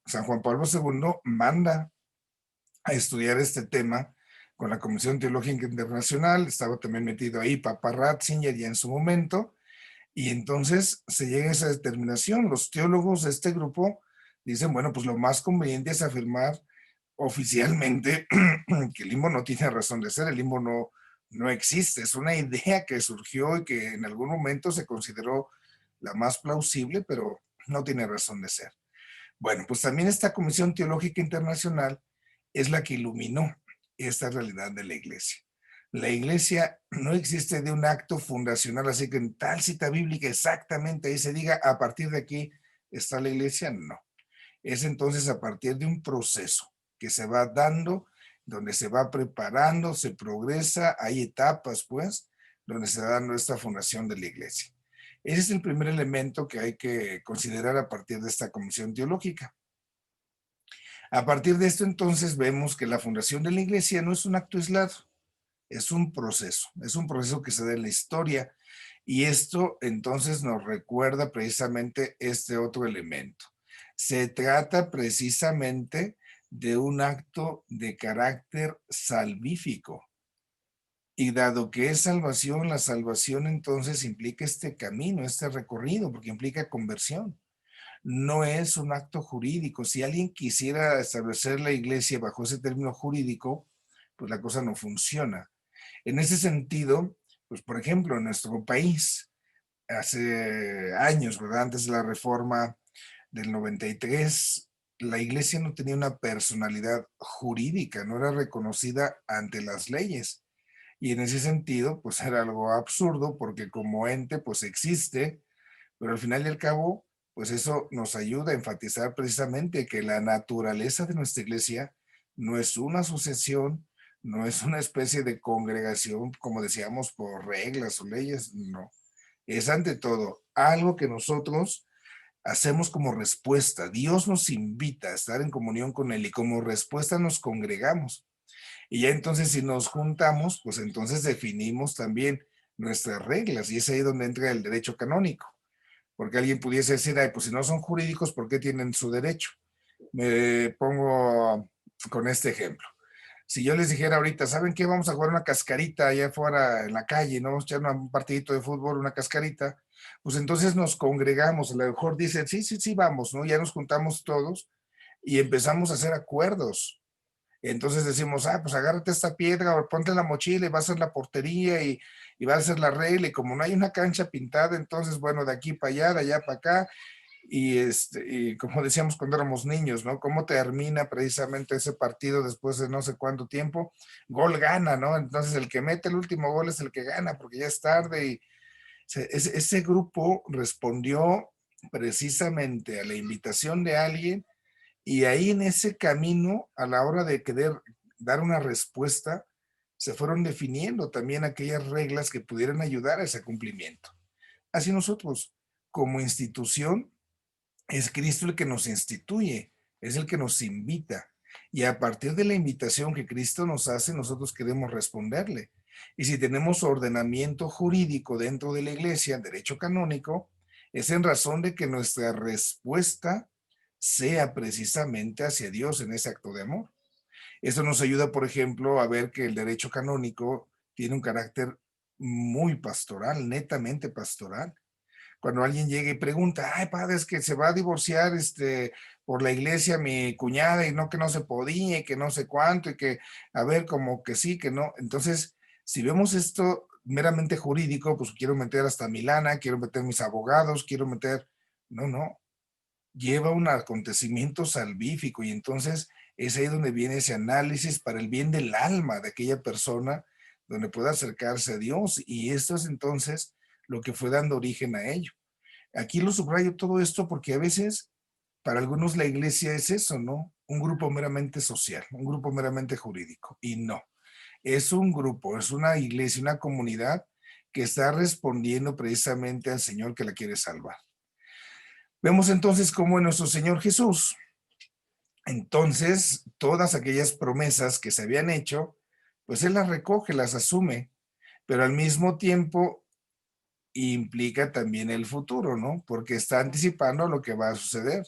San Juan Pablo II manda a estudiar este tema con la Comisión Teológica Internacional, estaba también metido ahí Papa Ratzinger ya en su momento, y entonces se llega a esa determinación. Los teólogos de este grupo dicen, bueno, pues lo más conveniente es afirmar oficialmente que el limbo no tiene razón de ser, el limbo no existe, es una idea que surgió y que en algún momento se consideró la más plausible, pero no tiene razón de ser. Bueno, pues también esta Comisión Teológica Internacional es la que iluminó esta realidad de la iglesia. La iglesia no existe de un acto fundacional, así que en tal cita bíblica exactamente ahí se diga, a partir de aquí está la iglesia, no. Es entonces a partir de un proceso que se va dando, donde se va preparando, se progresa, hay etapas, pues, donde se va dando esta fundación de la iglesia. Ese es el primer elemento que hay que considerar a partir de esta comisión teológica. A partir de esto, entonces, vemos que la fundación de la iglesia no es un acto aislado, es un proceso que se da en la historia, y esto entonces nos recuerda precisamente este otro elemento. Se trata precisamente de un acto de carácter salvífico. Y dado que es salvación, la salvación entonces implica este camino, este recorrido, porque implica conversión. No es un acto jurídico. Si alguien quisiera establecer la iglesia bajo ese término jurídico, pues la cosa no funciona. En ese sentido, pues por ejemplo, en nuestro país, hace años, ¿verdad? Antes de la reforma del 93, la iglesia no tenía una personalidad jurídica, no era reconocida ante las leyes. Y en ese sentido, pues era algo absurdo porque como ente, pues existe, pero al final y al cabo, pues eso nos ayuda a enfatizar precisamente que la naturaleza de nuestra iglesia no es una asociación, no es una especie de congregación, como decíamos, por reglas o leyes, no. Es ante todo algo que nosotros hacemos como respuesta. Dios nos invita a estar en comunión con Él y como respuesta nos congregamos. Y ya entonces si nos juntamos, pues entonces definimos también nuestras reglas y es ahí donde entra el derecho canónico. Porque alguien pudiese decir, ay, pues si no son jurídicos, ¿por qué tienen su derecho? Me pongo con este ejemplo. Si yo les dijera ahorita, ¿saben qué? Vamos a jugar una cascarita allá afuera en la calle, ¿no? Vamos a echar un partidito de fútbol, una cascarita, pues entonces nos congregamos, a lo mejor dicen, sí, sí, sí, vamos, ¿no? Ya nos juntamos todos y empezamos a hacer acuerdos. Entonces decimos, ah, pues agárrate esta piedra o ponte en la mochila y vas a hacer la portería y va a ser la regla. Y como no hay una cancha pintada, entonces, bueno, de aquí para allá, de allá para acá. Y como decíamos cuando éramos niños, ¿no? ¿Cómo termina precisamente ese partido después de no sé cuánto tiempo? Gol gana, ¿no? Entonces el que mete el último gol es el que gana porque ya es tarde. Y ese grupo respondió precisamente a la invitación de alguien y ahí en ese camino, a la hora de querer dar una respuesta, se fueron definiendo también aquellas reglas que pudieran ayudar a ese cumplimiento. Así nosotros, como institución, es Cristo el que nos instituye, es el que nos invita. Y a partir de la invitación que Cristo nos hace, nosotros queremos responderle. Y si tenemos ordenamiento jurídico dentro de la iglesia, derecho canónico, es en razón de que nuestra respuesta sea precisamente hacia Dios en ese acto de amor. Eso nos ayuda, por ejemplo, a ver que el derecho canónico tiene un carácter muy pastoral, netamente pastoral. Cuando alguien llega y pregunta, ay, padre, es que se va a divorciar por la iglesia mi cuñada y no que no se podía y que no sé cuánto y que, a ver, como que sí, que no. Entonces, si vemos esto meramente jurídico, pues quiero meter hasta mi lana, quiero meter mis abogados, quiero meter, no, no, lleva un acontecimiento salvífico y entonces es ahí donde viene ese análisis para el bien del alma de aquella persona, donde pueda acercarse a Dios y esto es entonces lo que fue dando origen a ello. Aquí lo subrayo todo esto porque a veces para algunos la iglesia es eso, ¿no? Un grupo meramente social, un grupo meramente jurídico y no, es un grupo, es una iglesia, una comunidad que está respondiendo precisamente al Señor que la quiere salvar. Vemos entonces cómo en nuestro Señor Jesús, entonces todas aquellas promesas que se habían hecho, pues Él las recoge, las asume, pero al mismo tiempo implica también el futuro, ¿no? Porque está anticipando lo que va a suceder.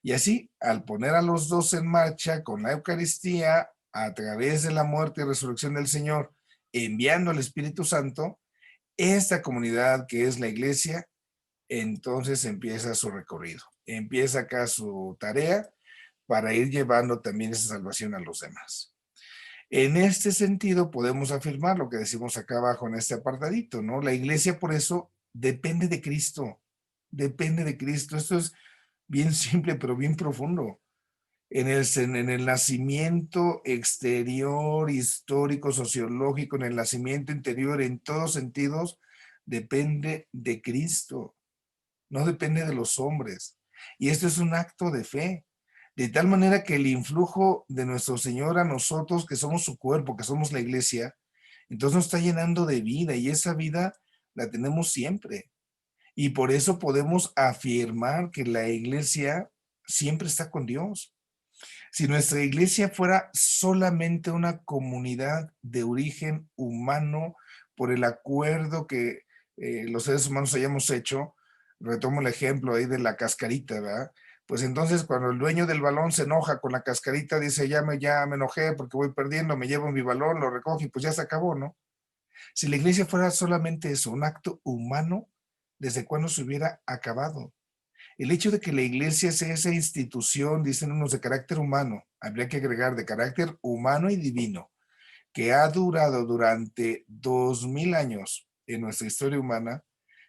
Y así, al poner a los dos en marcha con la Eucaristía, a través de la muerte y resurrección del Señor, enviando al Espíritu Santo, esta comunidad que es la iglesia, entonces empieza su recorrido, empieza acá su tarea para ir llevando también esa salvación a los demás. En este sentido, podemos afirmar lo que decimos acá abajo en este apartadito, ¿no? La iglesia por eso depende de Cristo, depende de Cristo. Esto es bien simple, pero bien profundo. en el nacimiento exterior, histórico, sociológico, en el nacimiento interior, en todos sentidos, depende de Cristo, no depende de los hombres. Y esto es un acto de fe, de tal manera que el influjo de nuestro Señor a nosotros, que somos su cuerpo, que somos la iglesia, entonces nos está llenando de vida y esa vida la tenemos siempre. Y por eso podemos afirmar que la iglesia siempre está con Dios. Si nuestra iglesia fuera solamente una comunidad de origen humano por el acuerdo que los seres humanos hayamos hecho, retomo el ejemplo ahí de la cascarita, ¿verdad? Pues entonces cuando el dueño del balón se enoja con la cascarita, dice, ya me enojé porque voy perdiendo, me llevo mi balón, lo recojo y pues ya se acabó, ¿no? Si la iglesia fuera solamente eso, un acto humano, ¿desde cuándo se hubiera acabado? El hecho de que la iglesia sea esa institución, dicen unos, de carácter humano, habría que agregar de carácter humano y divino, que ha durado durante 2000 años en nuestra historia humana,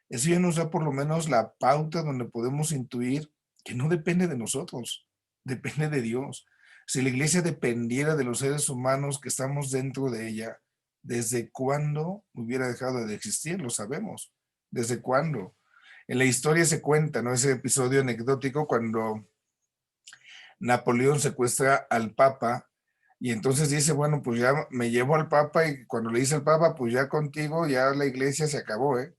eso ya nos da por lo menos la pauta donde podemos intuir que no depende de nosotros, depende de Dios. Si la iglesia dependiera de los seres humanos que estamos dentro de ella, ¿desde cuándo hubiera dejado de existir? Lo sabemos. ¿Desde cuándo? En la historia se cuenta, ¿no? Ese episodio anecdótico cuando Napoleón secuestra al Papa y entonces dice, bueno, pues ya me llevo al Papa y cuando le dice al Papa, pues ya contigo, ya la iglesia se acabó, ¿eh?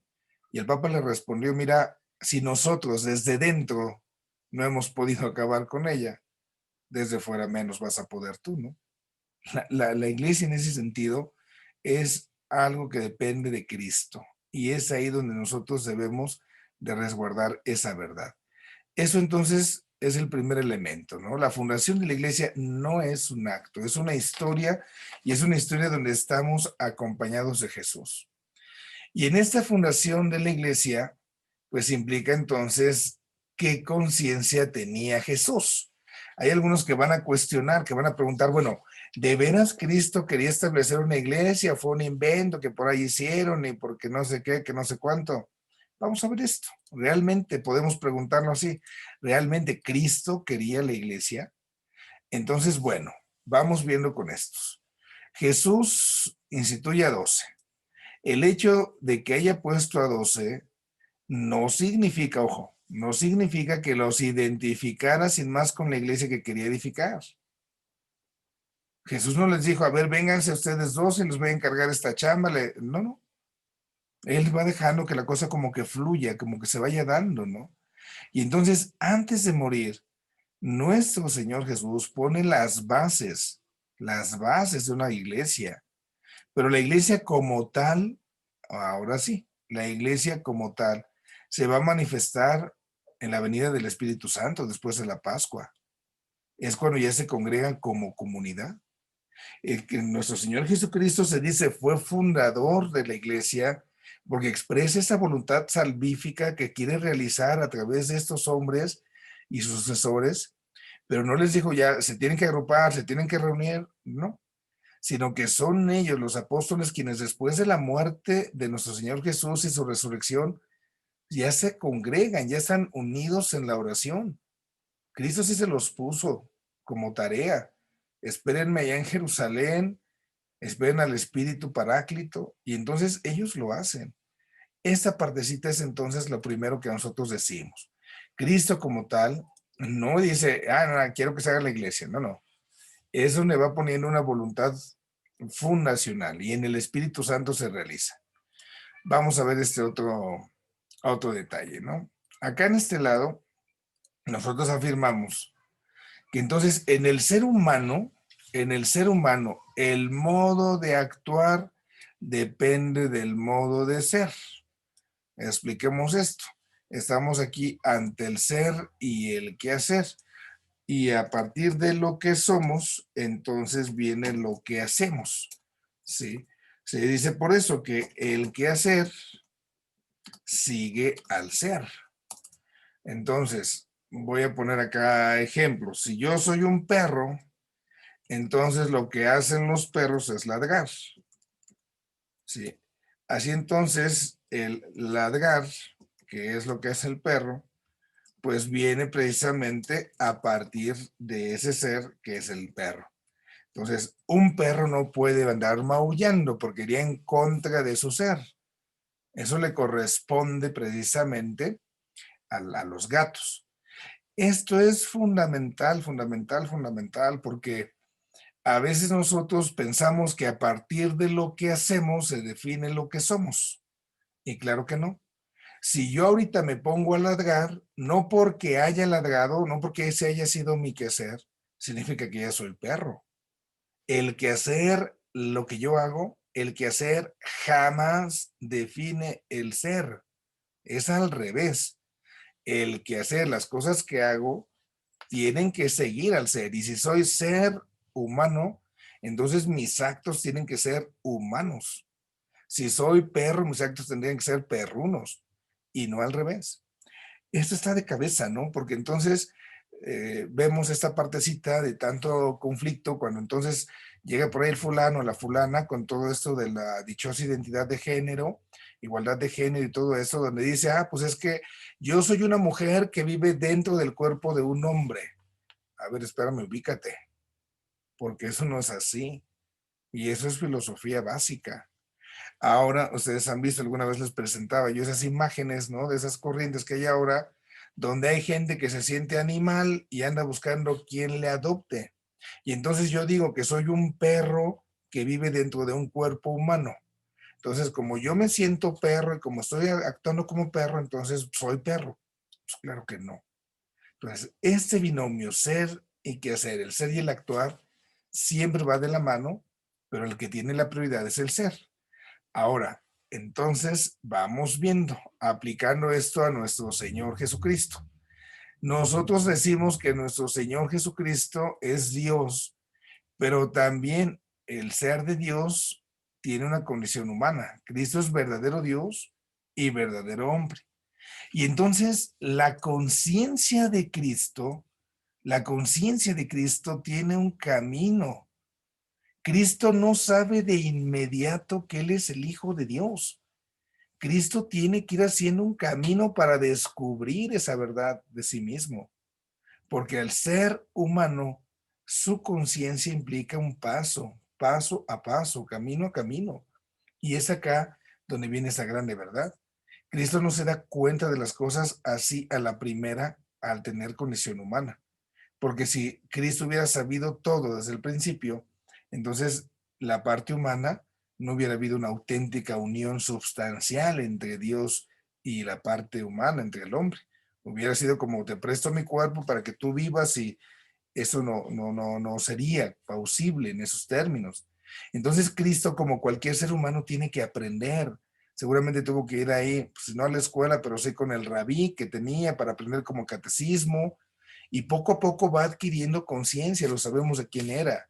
Y el Papa le respondió, mira, si nosotros desde dentro no hemos podido acabar con ella, desde fuera menos vas a poder tú, ¿no? La iglesia en ese sentido es algo que depende de Cristo y es ahí donde nosotros debemos de resguardar esa verdad. Eso entonces es el primer elemento, ¿no? La fundación de la iglesia no es un acto, es una historia y es una historia donde estamos acompañados de Jesús. Y en esta fundación de la iglesia, pues implica entonces qué conciencia tenía Jesús. Hay algunos que van a cuestionar, que van a preguntar, bueno, ¿de veras Cristo quería establecer una iglesia? ¿Fue un invento que por ahí hicieron y porque no sé qué, que no sé cuánto? Vamos a ver esto. ¿Realmente podemos preguntarlo así? ¿Realmente Cristo quería la iglesia? Entonces, bueno, vamos viendo con estos. Jesús instituye a 12. El hecho de que haya puesto a 12 no significa, ojo, no significa que los identificara sin más con la iglesia que quería edificar. Jesús no les dijo, a ver, vénganse ustedes dos y les voy a encargar esta chamba. No, no. Él va dejando que la cosa como que fluya, como que se vaya dando, ¿no? Y entonces, antes de morir, nuestro Señor Jesús pone las bases de una iglesia. Pero la iglesia como tal, ahora sí, la iglesia como tal se va a manifestar en la venida del Espíritu Santo después de la Pascua. Es cuando ya se congregan como comunidad. El que nuestro Señor Jesucristo se dice fue fundador de la iglesia porque expresa esa voluntad salvífica que quiere realizar a través de estos hombres y sus sucesores, pero no les dijo ya, se tienen que agrupar, se tienen que reunir, no, sino que son ellos, los apóstoles, quienes después de la muerte de nuestro Señor Jesús y su resurrección, ya se congregan, ya están unidos en la oración. Cristo sí se los puso como tarea. Espérenme allá en Jerusalén, esperen al Espíritu Paráclito, y entonces ellos lo hacen. Esta partecita es entonces lo primero que nosotros decimos. Cristo como tal no dice, no, quiero que se haga la iglesia, no, no. Es donde va poniendo una voluntad fundacional y en el Espíritu Santo se realiza. Vamos a ver este otro detalle, ¿no? Acá en este lado, nosotros afirmamos que entonces en el ser humano, el modo de actuar depende del modo de ser. Expliquemos esto. Estamos aquí ante el ser y el qué hacer. Y a partir de lo que somos, entonces viene lo que hacemos. ¿Sí? Se dice por eso que el que hacer sigue al ser. Entonces, voy a poner acá ejemplos. Si yo soy un perro, entonces lo que hacen los perros es ladrar. ¿Sí? Así entonces, el ladrar, que es lo que hace el perro, pues viene precisamente a partir de ese ser que es el perro. Entonces, un perro no puede andar maullando porque iría en contra de su ser. Eso le corresponde precisamente a los gatos. Esto es fundamental, fundamental, fundamental, porque a veces nosotros pensamos que a partir de lo que hacemos se define lo que somos. Y claro que no. Si yo ahorita me pongo a ladrar, no porque haya ladrado, no porque ese haya sido mi quehacer, significa que ya soy perro. El quehacer, lo que yo hago, el quehacer jamás define el ser. Es al revés. El quehacer, las cosas que hago, tienen que seguir al ser. Y si soy ser humano, entonces mis actos tienen que ser humanos. Si soy perro, mis actos tendrían que ser perrunos y no al revés. Esto está de cabeza, ¿no? Porque entonces vemos esta partecita de tanto conflicto cuando entonces llega por ahí el fulano, la fulana, con todo esto de la dichosa identidad de género, igualdad de género y todo eso, donde dice, ah, pues es que yo soy una mujer que vive dentro del cuerpo de un hombre. A ver, espérame, ubícate, porque eso no es así. Y eso es filosofía básica. Ahora, ustedes han visto, alguna vez les presentaba yo esas imágenes, ¿no? De esas corrientes que hay ahora, donde hay gente que se siente animal y anda buscando quien le adopte. Y entonces yo digo que soy un perro que vive dentro de un cuerpo humano. Entonces, como yo me siento perro y como estoy actuando como perro, entonces soy perro. Pues claro que no. Entonces, este binomio ser y quehacer, el ser y el actuar, siempre va de la mano, pero el que tiene la prioridad es el ser. Ahora, entonces vamos viendo, aplicando esto a nuestro Señor Jesucristo. Nosotros decimos que nuestro Señor Jesucristo es Dios, pero también el ser de Dios tiene una condición humana. Cristo es verdadero Dios y verdadero hombre. Y entonces la conciencia de Cristo tiene un camino. Cristo no sabe de inmediato que Él es el Hijo de Dios. Cristo tiene que ir haciendo un camino para descubrir esa verdad de sí mismo, porque al ser humano, su conciencia implica un paso, paso a paso, camino a camino. Y es acá donde viene esa grande verdad. Cristo no se da cuenta de las cosas así a la primera al tener condición humana, porque si Cristo hubiera sabido todo desde el principio, entonces la parte humana no hubiera habido una auténtica unión substancial entre Dios y la parte humana, entre el hombre. Hubiera sido como te presto mi cuerpo para que tú vivas y eso no sería plausible en esos términos. Entonces Cristo, como cualquier ser humano, tiene que aprender. Seguramente tuvo que ir ahí, pues no a la escuela, pero sí con el rabí que tenía para aprender como catecismo, y poco a poco va adquiriendo conciencia, lo sabemos de quién era.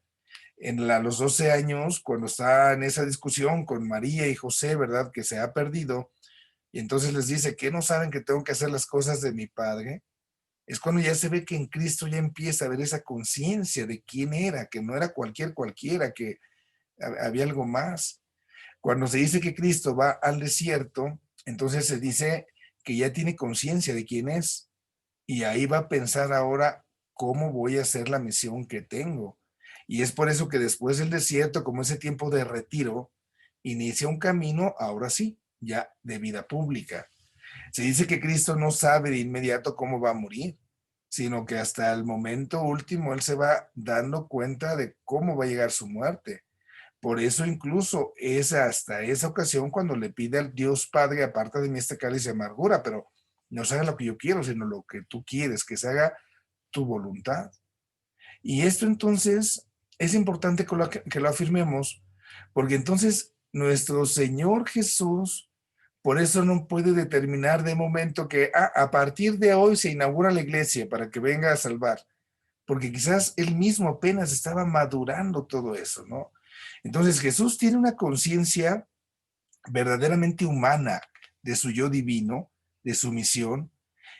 Los 12 años, cuando está en esa discusión con María y José, ¿verdad? Que se ha perdido, y entonces les dice que no saben que tengo que hacer las cosas de mi padre. Es cuando ya se ve que en Cristo ya empieza a ver esa conciencia de quién era, que no era cualquiera, que había algo más. Cuando se dice que Cristo va al desierto, entonces se dice que ya tiene conciencia de quién es. Y ahí va a pensar ahora cómo voy a hacer la misión que tengo. Y es por eso que después del desierto, como ese tiempo de retiro, inicia un camino, ahora sí, ya de vida pública. Se dice que Cristo no sabe de inmediato cómo va a morir, sino que hasta el momento último Él se va dando cuenta de cómo va a llegar su muerte. Por eso incluso es hasta esa ocasión cuando le pide al Dios Padre, aparta de mí este cáliz de amargura, pero no se haga lo que yo quiero, sino lo que tú quieres, que se haga tu voluntad. Y esto entonces es importante que lo afirmemos, porque entonces nuestro Señor Jesús, por eso no puede determinar de momento que a partir de hoy se inaugura la iglesia para que venga a salvar, porque quizás él mismo apenas estaba madurando todo eso, ¿no? Entonces Jesús tiene una conciencia verdaderamente humana de su yo divino, de su misión,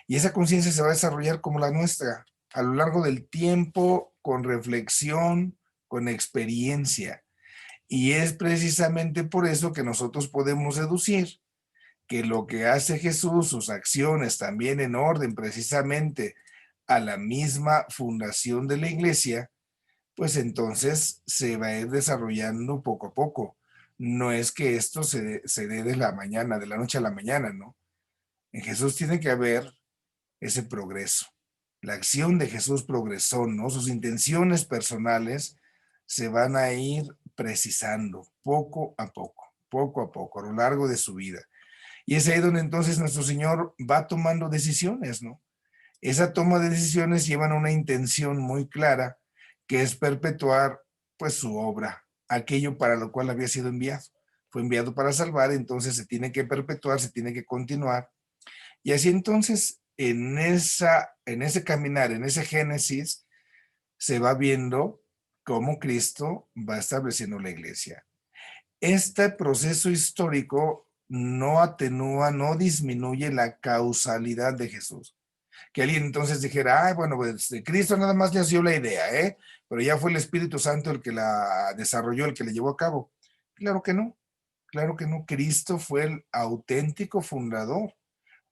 y esa conciencia se va a desarrollar como la nuestra, a lo largo del tiempo, con reflexión, con experiencia. Y es precisamente por eso que nosotros podemos deducir que lo que hace Jesús, sus acciones también en orden precisamente a la misma fundación de la iglesia, pues entonces se va a ir desarrollando poco a poco. No es que esto se dé de la mañana, de la noche a la mañana, ¿no? En Jesús tiene que haber ese progreso. La acción de Jesús progresó, ¿no? Sus intenciones personales se van a ir precisando poco a poco, a lo largo de su vida. Y es ahí donde entonces nuestro Señor va tomando decisiones, ¿no? Esa toma de decisiones llevan a una intención muy clara, que es perpetuar pues su obra, aquello para lo cual había sido enviado. Fue enviado para salvar, entonces se tiene que perpetuar, se tiene que continuar. Y así entonces en ese caminar, en ese génesis, se va viendo cómo Cristo va estableciendo la iglesia. Este proceso histórico no atenúa, no disminuye la causalidad de Jesús. Que alguien entonces dijera, ah, bueno, pues Cristo nada más le dio la idea, ¿eh? Pero ya fue el Espíritu Santo el que la desarrolló, el que la llevó a cabo. Claro que no, claro que no. Cristo fue el auténtico fundador,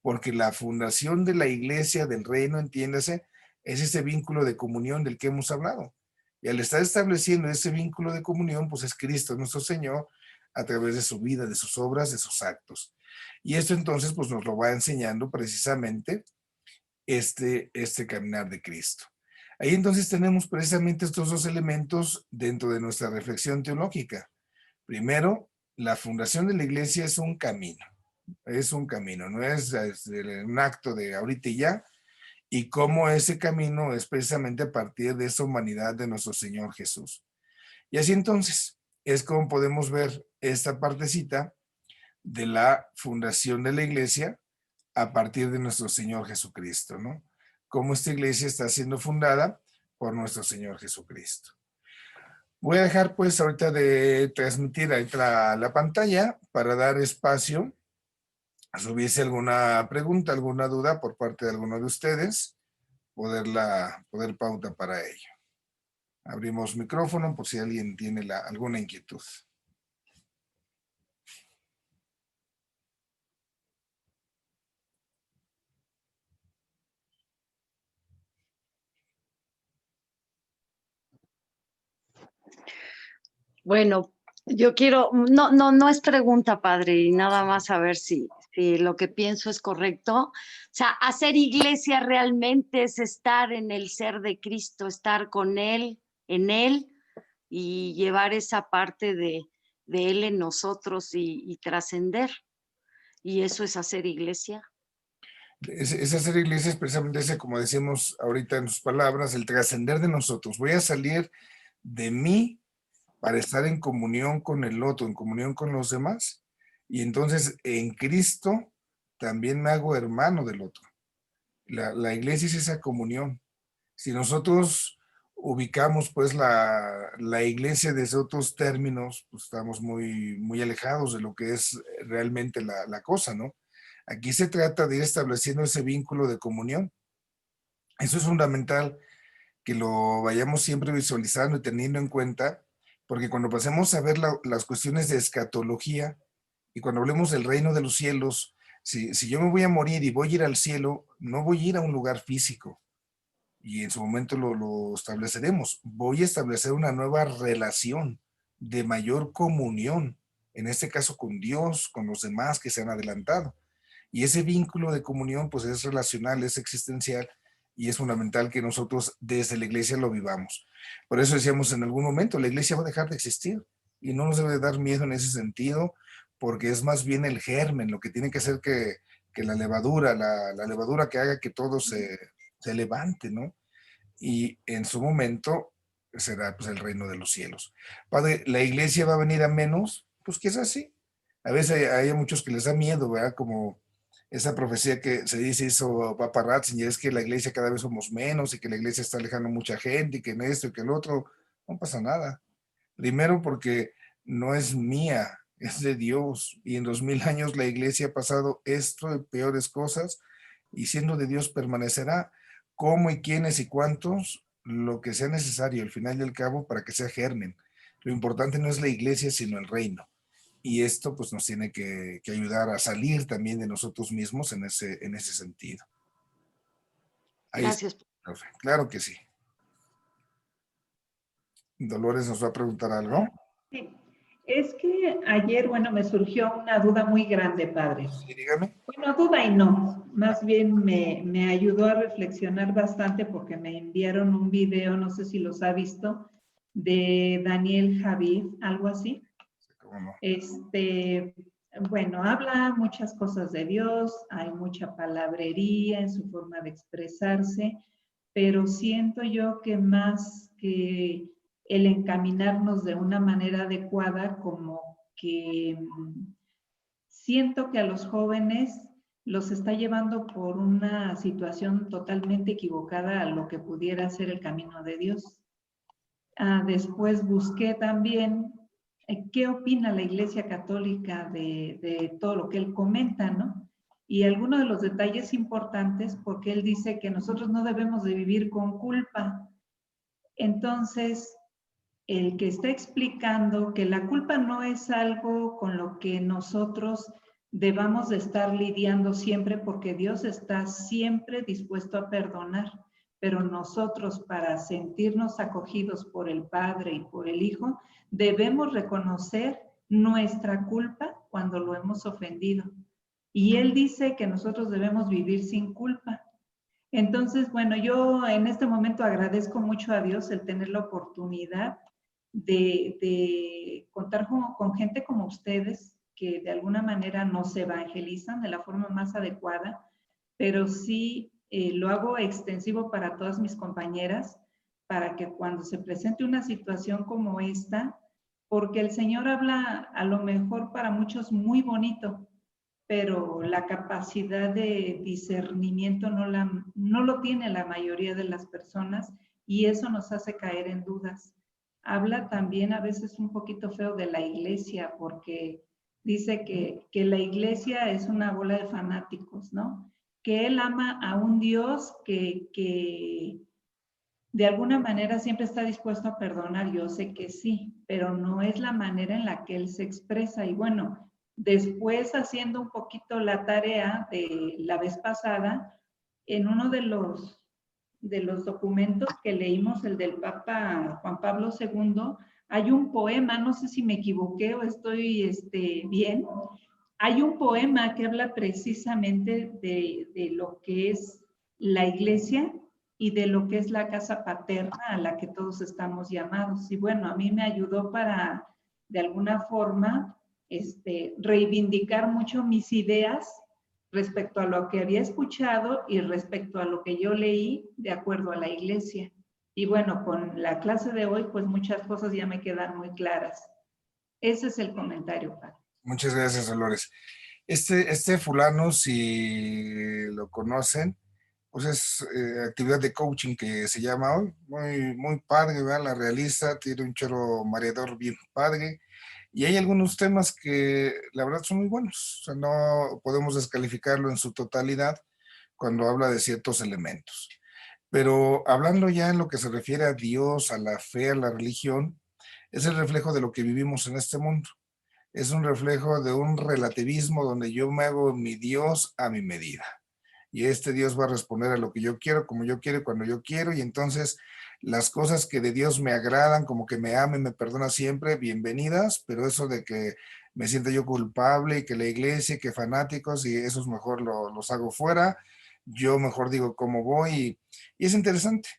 porque la fundación de la iglesia, del reino, entiéndase, es ese vínculo de comunión del que hemos hablado. Y al estar estableciendo ese vínculo de comunión, pues es Cristo nuestro Señor a través de su vida, de sus obras, de sus actos. Y esto entonces pues nos lo va enseñando precisamente este caminar de Cristo. Ahí entonces tenemos precisamente estos dos elementos dentro de nuestra reflexión teológica. Primero, la fundación de la iglesia es un camino, no es un acto de ahorita y ya, y cómo ese camino es precisamente a partir de esa humanidad de nuestro Señor Jesús. Y así entonces es como podemos ver esta partecita de la fundación de la iglesia a partir de nuestro Señor Jesucristo, ¿no? Cómo esta iglesia está siendo fundada por nuestro Señor Jesucristo. Voy a dejar pues ahorita de transmitir ahí la pantalla para dar espacio a si hubiese alguna pregunta, alguna duda por parte de alguno de ustedes, poder pauta para ello. Abrimos micrófono por si alguien tiene alguna inquietud. Bueno, yo quiero, no es pregunta, padre, y nada más saber si lo que pienso es correcto. O sea, hacer iglesia realmente es estar en el ser de Cristo, estar con Él, en Él, y llevar esa parte de Él en nosotros y trascender. Y eso es hacer iglesia. Es hacer iglesia es precisamente ese, como decimos ahorita en sus palabras, el trascender de nosotros. Voy a salir de mí para estar en comunión con el otro, en comunión con los demás. Y entonces en Cristo también me hago hermano del otro. La iglesia es esa comunión. Si nosotros ubicamos pues la iglesia desde otros términos, pues estamos muy alejados de lo que es realmente la cosa, ¿no? Aquí se trata de ir estableciendo ese vínculo de comunión. Eso es fundamental que lo vayamos siempre visualizando y teniendo en cuenta, porque cuando pasemos a ver las cuestiones de escatología y cuando hablemos del reino de los cielos, si yo me voy a morir y voy a ir al cielo, no voy a ir a un lugar físico, y en su momento lo estableceremos. Voy a establecer una nueva relación de mayor comunión, en este caso con Dios, con los demás que se han adelantado. Y ese vínculo de comunión pues es relacional, es existencial y es fundamental que nosotros desde la iglesia lo vivamos. Por eso decíamos en algún momento, la iglesia va a dejar de existir y no nos debe dar miedo en ese sentido, porque es más bien el germen lo que tiene que hacer que la levadura, la levadura que haga que todo se levante, ¿no? Y en su momento será pues el reino de los cielos. Padre, ¿la iglesia va a venir a menos? Pues quizás sí. A veces hay muchos que les da miedo, ¿verdad? Como esa profecía que se dice hizo Papa Ratzinger, es que la iglesia cada vez somos menos y que la iglesia está alejando mucha gente y que en esto y que en lo otro. No pasa nada. Primero porque no es mía, es de Dios. Y en 2000 años la iglesia ha pasado esto de peores cosas y siendo de Dios permanecerá. ¿Cómo y quiénes y cuántos? Lo que sea necesario al final y al cabo para que sea germen. Lo importante no es la iglesia, sino el reino. Y esto pues nos tiene que ayudar a salir también de nosotros mismos en ese sentido. Ahí está, Gracias. profe. Claro que sí. Dolores nos va a preguntar algo. Sí, es que ayer, bueno, me surgió una duda muy grande, padre. Sí, dígame. Bueno, duda y no, más bien me ayudó a reflexionar bastante porque me enviaron un video, no sé si los ha visto, de Daniel Javid, algo así. ¿Cómo no? Bueno, habla muchas cosas de Dios, hay mucha palabrería en su forma de expresarse, pero siento yo que más que el encaminarnos de una manera adecuada, como que siento que a los jóvenes los está llevando por una situación totalmente equivocada a lo que pudiera ser el camino de Dios. Después busqué también qué opina la Iglesia Católica de todo lo que él comenta, ¿no? Y algunos de los detalles importantes, porque él dice que nosotros no debemos de vivir con culpa. Entonces, el que está explicando que la culpa no es algo con lo que nosotros debamos de estar lidiando siempre, porque Dios está siempre dispuesto a perdonar, pero nosotros, para sentirnos acogidos por el Padre y por el Hijo, debemos reconocer nuestra culpa cuando lo hemos ofendido. Y Él dice que nosotros debemos vivir sin culpa. Entonces, bueno, yo en este momento agradezco mucho a Dios el tener la oportunidad de contar con gente como ustedes, que de alguna manera nos evangelizan de la forma más adecuada, pero sí lo hago extensivo para todas mis compañeras, para que cuando se presente una situación como esta, porque el Señor habla a lo mejor para muchos muy bonito, pero la capacidad de discernimiento no lo tiene la mayoría de las personas y eso nos hace caer en dudas. Habla también a veces un poquito feo de la iglesia porque dice que la iglesia es una bola de fanáticos, ¿no? Que él ama a un Dios que de alguna manera siempre está dispuesto a perdonar. Yo sé que sí, pero no es la manera en la que él se expresa. Y bueno, después haciendo un poquito la tarea de la vez pasada, en uno de los documentos que leímos, el del Papa Juan Pablo II, hay un poema, no sé si me equivoqué o estoy bien, hay un poema que habla precisamente de lo que es la iglesia y de lo que es la casa paterna a la que todos estamos llamados. Y bueno, a mí me ayudó para, de alguna forma, reivindicar mucho mis ideas respecto a lo que había escuchado y respecto a lo que yo leí de acuerdo a la iglesia. Y bueno, con la clase de hoy, pues muchas cosas ya me quedan muy claras. Ese es el comentario, padre. Muchas gracias, Dolores. Este fulano, si lo conocen, pues es actividad de coaching que se llama hoy. Muy, muy padre, ¿verdad? La realiza, tiene un choro mareador bien padre. Y hay algunos temas que la verdad son muy buenos. O sea, no podemos descalificarlo en su totalidad cuando habla de ciertos elementos. Pero hablando ya en lo que se refiere a Dios, a la fe, a la religión, es el reflejo de lo que vivimos en este mundo. Es un reflejo de un relativismo donde yo me hago mi Dios a mi medida. Y este Dios va a responder a lo que yo quiero, como yo quiero, cuando yo quiero. Y entonces las cosas que de Dios me agradan, como que me ame, me perdona siempre, bienvenidas. Pero eso de que me siento yo culpable y que la iglesia, que fanáticos, y esos mejor los hago fuera. Yo mejor digo cómo voy. Y es interesante.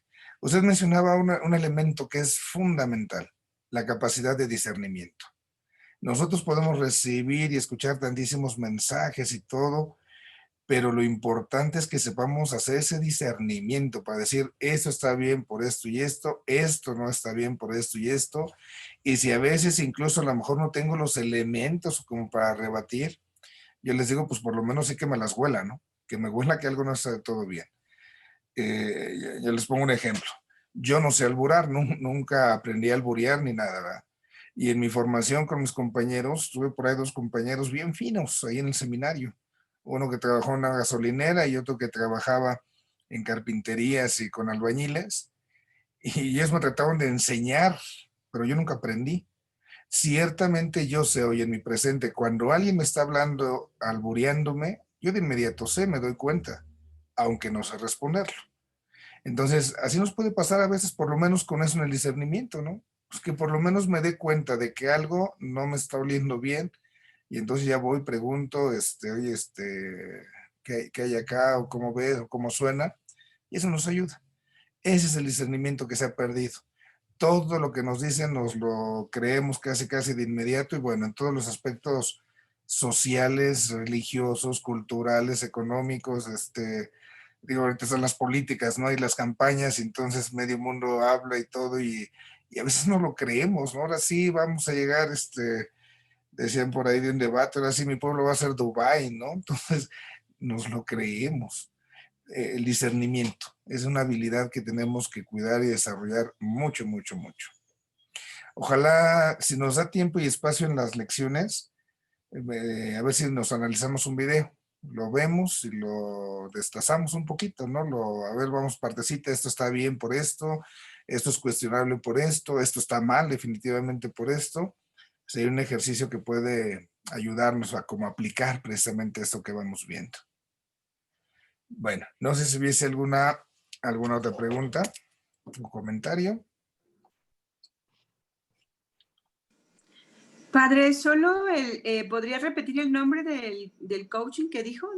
Usted mencionaba un elemento que es fundamental, la capacidad de discernimiento. Nosotros podemos recibir y escuchar tantísimos mensajes y todo, pero lo importante es que sepamos hacer ese discernimiento para decir, esto está bien por esto y esto no está bien por esto y esto, y si a veces incluso a lo mejor no tengo los elementos como para rebatir, yo les digo, pues por lo menos sí que me las huela, ¿no? Que me huela que algo no está de todo bien. Yo les pongo un ejemplo. Yo no sé alburar, nunca aprendí a alburear ni nada, ¿verdad? Y en mi formación con mis compañeros, tuve por ahí dos compañeros bien finos ahí en el seminario. Uno que trabajó en una gasolinera y otro que trabajaba en carpinterías y con albañiles. Y ellos me trataban de enseñar, pero yo nunca aprendí. Ciertamente yo sé hoy en mi presente, cuando alguien me está hablando, albureándome, yo de inmediato sé, me doy cuenta, aunque no sé responderlo. Entonces, así nos puede pasar a veces, por lo menos con eso en el discernimiento, ¿no? Pues que por lo menos me dé cuenta de que algo no me está oliendo bien y entonces ya voy, pregunto, oye, ¿qué hay acá? O cómo ves, o cómo suena, y eso nos ayuda. Ese es el discernimiento que se ha perdido. Todo lo que nos dicen nos lo creemos casi casi de inmediato y bueno, en todos los aspectos sociales, religiosos, culturales, económicos, digo, ahorita son las políticas, ¿no? Y las campañas, y entonces medio mundo habla y todo, y a veces no lo creemos, ¿no? Ahora sí vamos a llegar, decían por ahí de un debate, ahora sí mi pueblo va a ser Dubái, ¿no? Entonces nos lo creemos. El discernimiento es una habilidad que tenemos que cuidar y desarrollar mucho, mucho, mucho. Ojalá, si nos da tiempo y espacio en las lecciones, a ver si nos analizamos un video, lo vemos y lo destazamos un poquito, ¿no? A ver, vamos partecita, esto está bien por esto es cuestionable por esto está mal definitivamente por esto. Sería un ejercicio que puede ayudarnos a cómo aplicar precisamente esto que vamos viendo. Bueno, no sé si hubiese alguna otra pregunta o comentario. Padre, solo ¿podría repetir el nombre del coaching que dijo?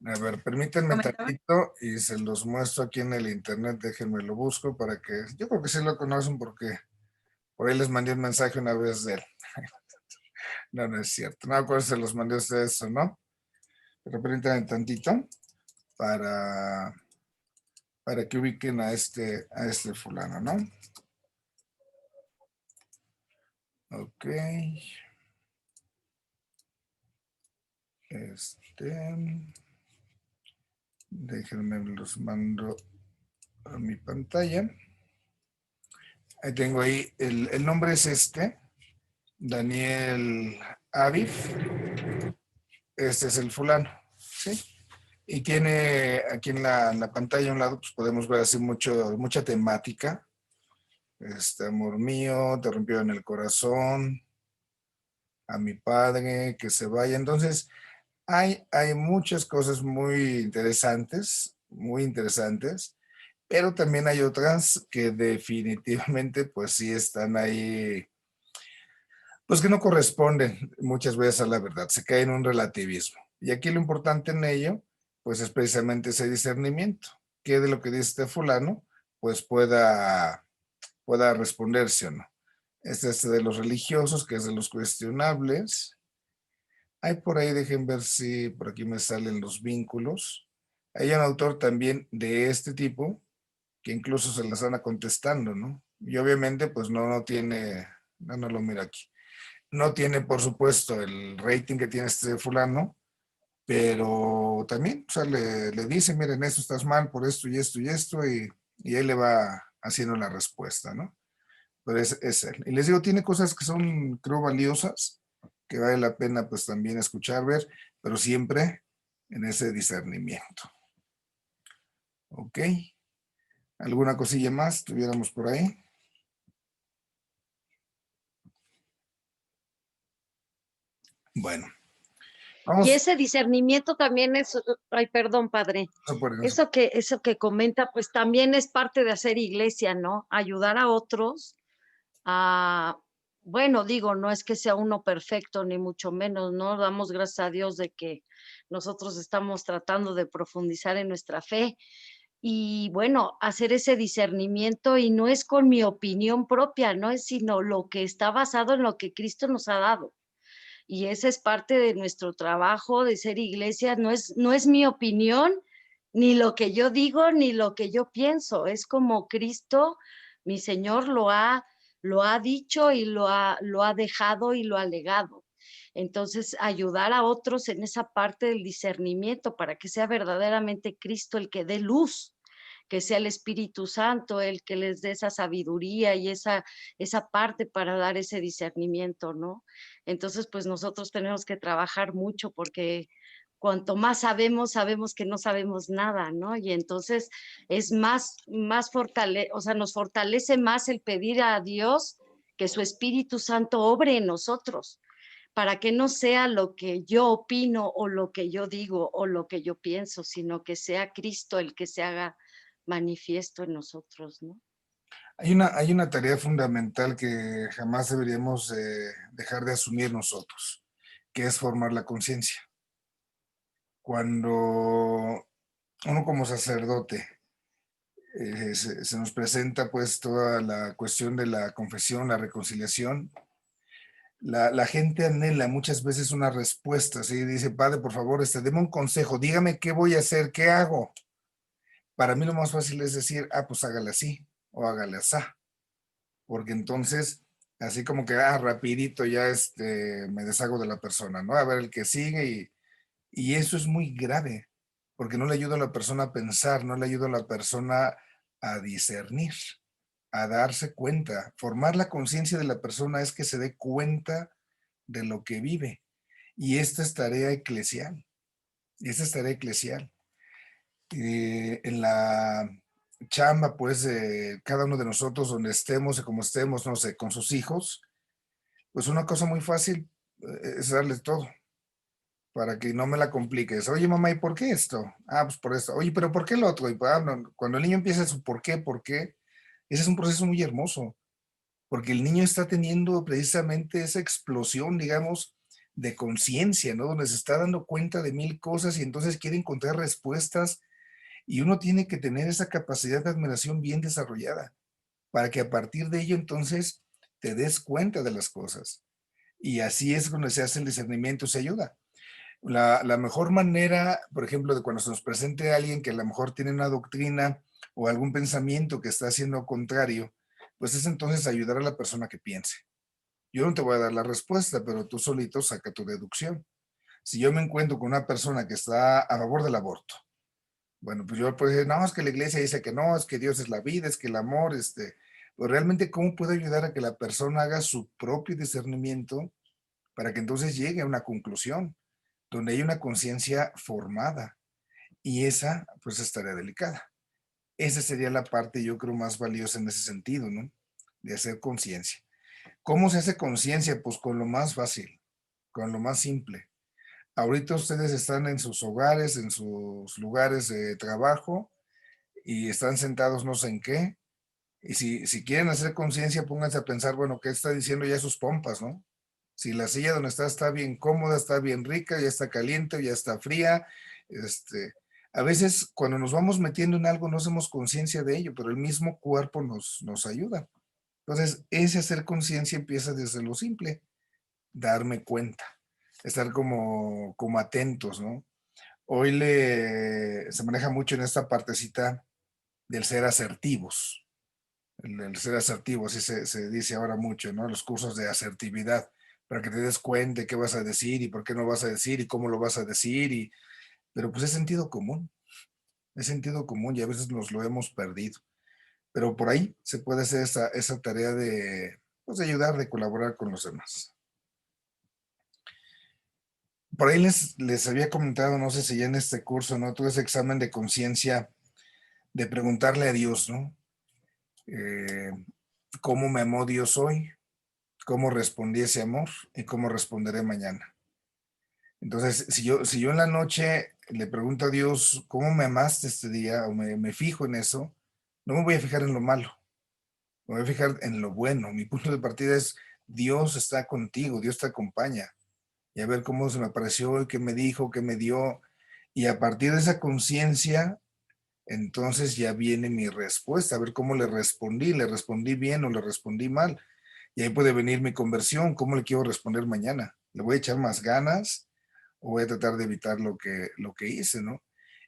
A ver, permítanme tantito y se los muestro aquí en el internet. Déjenme lo busco para que... Yo creo que sí lo conocen porque por ahí les mandé un mensaje una vez de él. No, no es cierto. No me acuerdo si se los mandé a ustedes o no. Pero permítanme tantito para que ubiquen a este fulano, ¿no? Ok. Déjenme los mando a mi pantalla. Ahí tengo ahí, el nombre es Daniel Aviv. Este es el fulano, ¿sí? Y tiene aquí en la pantalla a un lado, pues podemos ver así mucha temática. Amor mío, te rompió en el corazón, a mi padre, que se vaya. Entonces, hay muchas cosas muy interesantes, pero también hay otras que definitivamente, pues sí están ahí, pues que no corresponden muchas veces a la verdad, se cae en un relativismo. Y aquí lo importante en ello, pues es precisamente ese discernimiento, que de lo que dice este fulano, pues pueda responderse o no. Este es de los religiosos, que es de los cuestionables. Hay por ahí, dejen ver si por aquí me salen los vínculos. Hay un autor también de este tipo, que incluso se las anda contestando, ¿no? Y obviamente, pues no tiene, no lo miro aquí. No tiene, por supuesto, el rating que tiene este fulano, pero también, o sea, le dice, miren, esto estás mal por esto y esto y esto, y él le va haciendo la respuesta, ¿no? Pero es él. Y les digo, tiene cosas que son, creo, valiosas, que vale la pena, pues, también escuchar, ver, pero siempre en ese discernimiento. ¿Ok? ¿Alguna cosilla más tuviéramos por ahí? Bueno. Y ese discernimiento también es, ay, perdón, padre, eso que comenta, pues también es parte de hacer iglesia, ¿no? Ayudar a otros a, bueno, digo, no es que sea uno perfecto, ni mucho menos, ¿no? Damos gracias a Dios de que nosotros estamos tratando de profundizar en nuestra fe y, bueno, hacer ese discernimiento y no es con mi opinión propia, no es sino lo que está basado en lo que Cristo nos ha dado. Y esa es parte de nuestro trabajo de ser iglesia, no es mi opinión, ni lo que yo digo, ni lo que yo pienso, es como Cristo, mi Señor, lo ha dicho y lo ha dejado y lo ha legado. Entonces, ayudar a otros en esa parte del discernimiento para que sea verdaderamente Cristo el que dé luz, que sea el Espíritu Santo el que les dé esa sabiduría y esa parte para dar ese discernimiento, ¿no? Entonces, pues nosotros tenemos que trabajar mucho porque cuanto más sabemos que no sabemos nada, ¿no? Y entonces es más o sea, nos fortalece más el pedir a Dios que su Espíritu Santo obre en nosotros, para que no sea lo que yo opino o lo que yo digo o lo que yo pienso, sino que sea Cristo el que se haga manifiesto en nosotros, ¿no? Hay una tarea fundamental que jamás deberíamos dejar de asumir nosotros, que es formar la conciencia. Cuando uno como sacerdote se nos presenta pues toda la cuestión de la confesión, la reconciliación, la gente anhela muchas veces una respuesta, ¿sí? Dice, padre, por favor, deme un consejo, dígame qué voy a hacer, qué hago. Para mí lo más fácil es decir, pues hágale así o hágale así, porque entonces, así como que, rapidito ya me deshago de la persona, ¿no? A ver el que sigue y eso es muy grave, porque no le ayuda a la persona a pensar, no le ayuda a la persona a discernir, a darse cuenta. Formar la conciencia de la persona es que se dé cuenta de lo que vive. Y esta es tarea eclesial. Esta es tarea eclesial. En la chamba, pues, cada uno de nosotros, donde estemos y como estemos, no sé, con sus hijos, pues una cosa muy fácil es darles todo, para que no me la compliques. Oye, mamá, ¿y por qué esto? Pues por esto. Oye, pero ¿por qué lo otro? Y no, cuando el niño empieza su por qué, ese es un proceso muy hermoso, porque el niño está teniendo precisamente esa explosión, digamos, de conciencia, ¿no? Donde se está dando cuenta de mil cosas y entonces quiere encontrar respuestas y uno tiene que tener esa capacidad de admiración bien desarrollada para que a partir de ello entonces te des cuenta de las cosas. Y así es cuando se hace el discernimiento, se ayuda. La mejor manera, por ejemplo, de cuando se nos presente alguien que a lo mejor tiene una doctrina o algún pensamiento que está haciendo contrario, pues es entonces ayudar a la persona que piense. Yo no te voy a dar la respuesta, pero tú solito saca tu deducción. Si yo me encuentro con una persona que está a favor del aborto, bueno, pues yo puedo decir, no, es que la iglesia dice que no, es que Dios es la vida, es que el amor, pues realmente, ¿cómo puedo ayudar a que la persona haga su propio discernimiento para que entonces llegue a una conclusión donde hay una conciencia formada? Y esa, pues, es tarea delicada. Esa sería la parte, yo creo, más valiosa en ese sentido, ¿no? De hacer conciencia. ¿Cómo se hace conciencia? Pues con lo más fácil, con lo más simple. Ahorita ustedes están en sus hogares, en sus lugares de trabajo y están sentados no sé en qué. Y si quieren hacer conciencia, pónganse a pensar, bueno, ¿qué está diciendo ya sus pompas, no? Si la silla donde está bien cómoda, está bien rica, ya está caliente, ya está fría. A veces cuando nos vamos metiendo en algo no hacemos conciencia de ello, pero el mismo cuerpo nos ayuda. Entonces, ese hacer conciencia empieza desde lo simple, darme cuenta, estar como atentos, ¿no? Hoy se maneja mucho en esta partecita del ser asertivos. El ser asertivo, así se dice ahora mucho, ¿no? Los cursos de asertividad, para que te des cuenta de qué vas a decir y por qué no vas a decir y cómo lo vas a decir. Pero pues es sentido común y a veces nos lo hemos perdido. Pero por ahí se puede hacer esa tarea de, pues, de ayudar, de colaborar con los demás. Por ahí les había comentado, no sé si ya en este curso, ¿no? Todo ese examen de conciencia, de preguntarle a Dios, ¿no? ¿Cómo me amó Dios hoy? ¿Cómo respondí ese amor? ¿Y cómo responderé mañana? Entonces, si yo en la noche le pregunto a Dios, ¿cómo me amaste este día? O me fijo en eso, no me voy a fijar en lo malo, me voy a fijar en lo bueno. Mi punto de partida es, Dios está contigo, Dios te acompaña. Y a ver cómo se me apareció, qué me dijo, qué me dio. Y a partir de esa conciencia, entonces ya viene mi respuesta, a ver cómo le respondí bien o le respondí mal. Y ahí puede venir mi conversión, cómo le quiero responder mañana. ¿Le voy a echar más ganas o voy a tratar de evitar lo que hice, ¿no?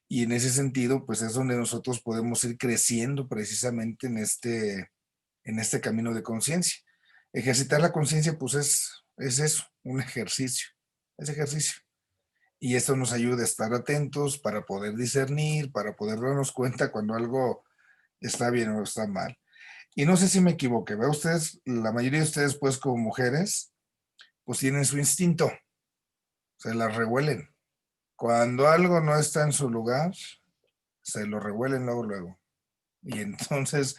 Y en ese sentido, pues es donde nosotros podemos ir creciendo precisamente en este camino de conciencia. Ejercitar la conciencia, pues es eso, un ejercicio, es ejercicio. Y esto nos ayuda a estar atentos para poder discernir, para poder darnos cuenta cuando algo está bien o está mal. Y no sé si me equivoqué, ¿ve? Ustedes, la mayoría de ustedes, pues como mujeres, pues tienen su instinto, se las revuelen. Cuando algo no está en su lugar, se lo revuelen luego. Y entonces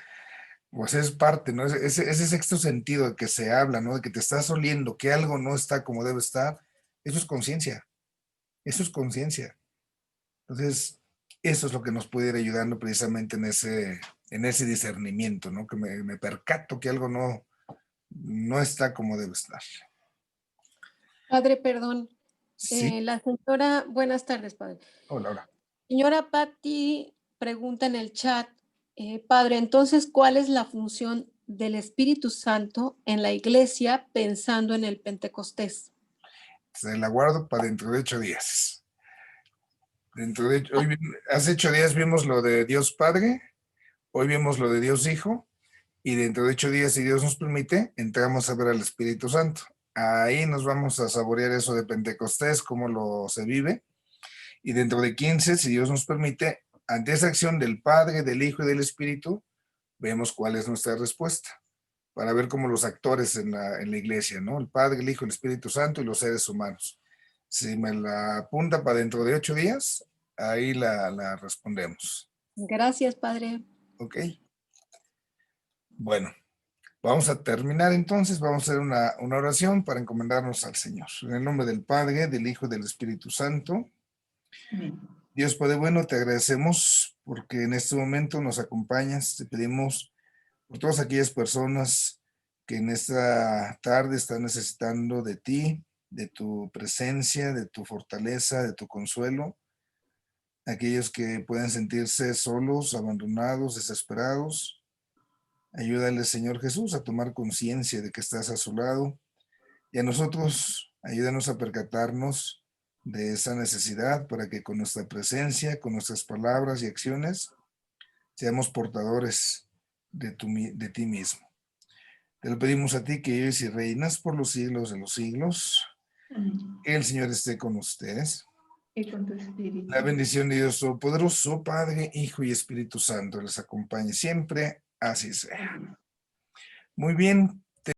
Pues es parte, ¿no? Ese sexto sentido de que se habla, ¿no? De que te estás oliendo, que algo no está como debe estar, eso es conciencia. Eso es conciencia. Entonces, eso es lo que nos puede ir ayudando precisamente en ese discernimiento, ¿no? Que me percato que algo no está como debe estar. Padre, perdón. Sí. La señora, buenas tardes, padre. Hola, hola. Señora Patti pregunta en el chat, padre, entonces, ¿cuál es la función del Espíritu Santo en la iglesia pensando en el Pentecostés? Se la guardo para dentro de 8 días. Hace 8 días vimos lo de Dios Padre, hoy vimos lo de Dios Hijo, y dentro de 8 días, si Dios nos permite, entramos a ver al Espíritu Santo. Ahí nos vamos a saborear eso de Pentecostés, cómo se vive, y dentro de 15, si Dios nos permite, ante esa acción del Padre, del Hijo y del Espíritu, vemos cuál es nuestra respuesta, para ver cómo los actores en la iglesia, ¿no? El Padre, el Hijo, el Espíritu Santo y los seres humanos. Si me la apunta para dentro de 8 días, ahí la respondemos. Gracias, padre. Ok. Bueno, vamos a terminar entonces, vamos a hacer una oración para encomendarnos al Señor. En el nombre del Padre, del Hijo y del Espíritu Santo. Amén. Dios Padre bueno, te agradecemos porque en este momento nos acompañas. Te pedimos por todas aquellas personas que en esta tarde están necesitando de ti, de tu presencia, de tu fortaleza, de tu consuelo. Aquellos que pueden sentirse solos, abandonados, desesperados. Ayúdale, Señor Jesús, a tomar conciencia de que estás a su lado. Y a nosotros, ayúdanos a percatarnos de esa necesidad para que con nuestra presencia, con nuestras palabras y acciones, seamos portadores de ti mismo. Te lo pedimos a ti que vives y reinas por los siglos de los siglos. Amén. Que el Señor esté con ustedes. Y con tu espíritu. La bendición de Dios Todopoderoso, Padre, Hijo y Espíritu Santo les acompañe siempre. Así sea. Amén. Muy bien,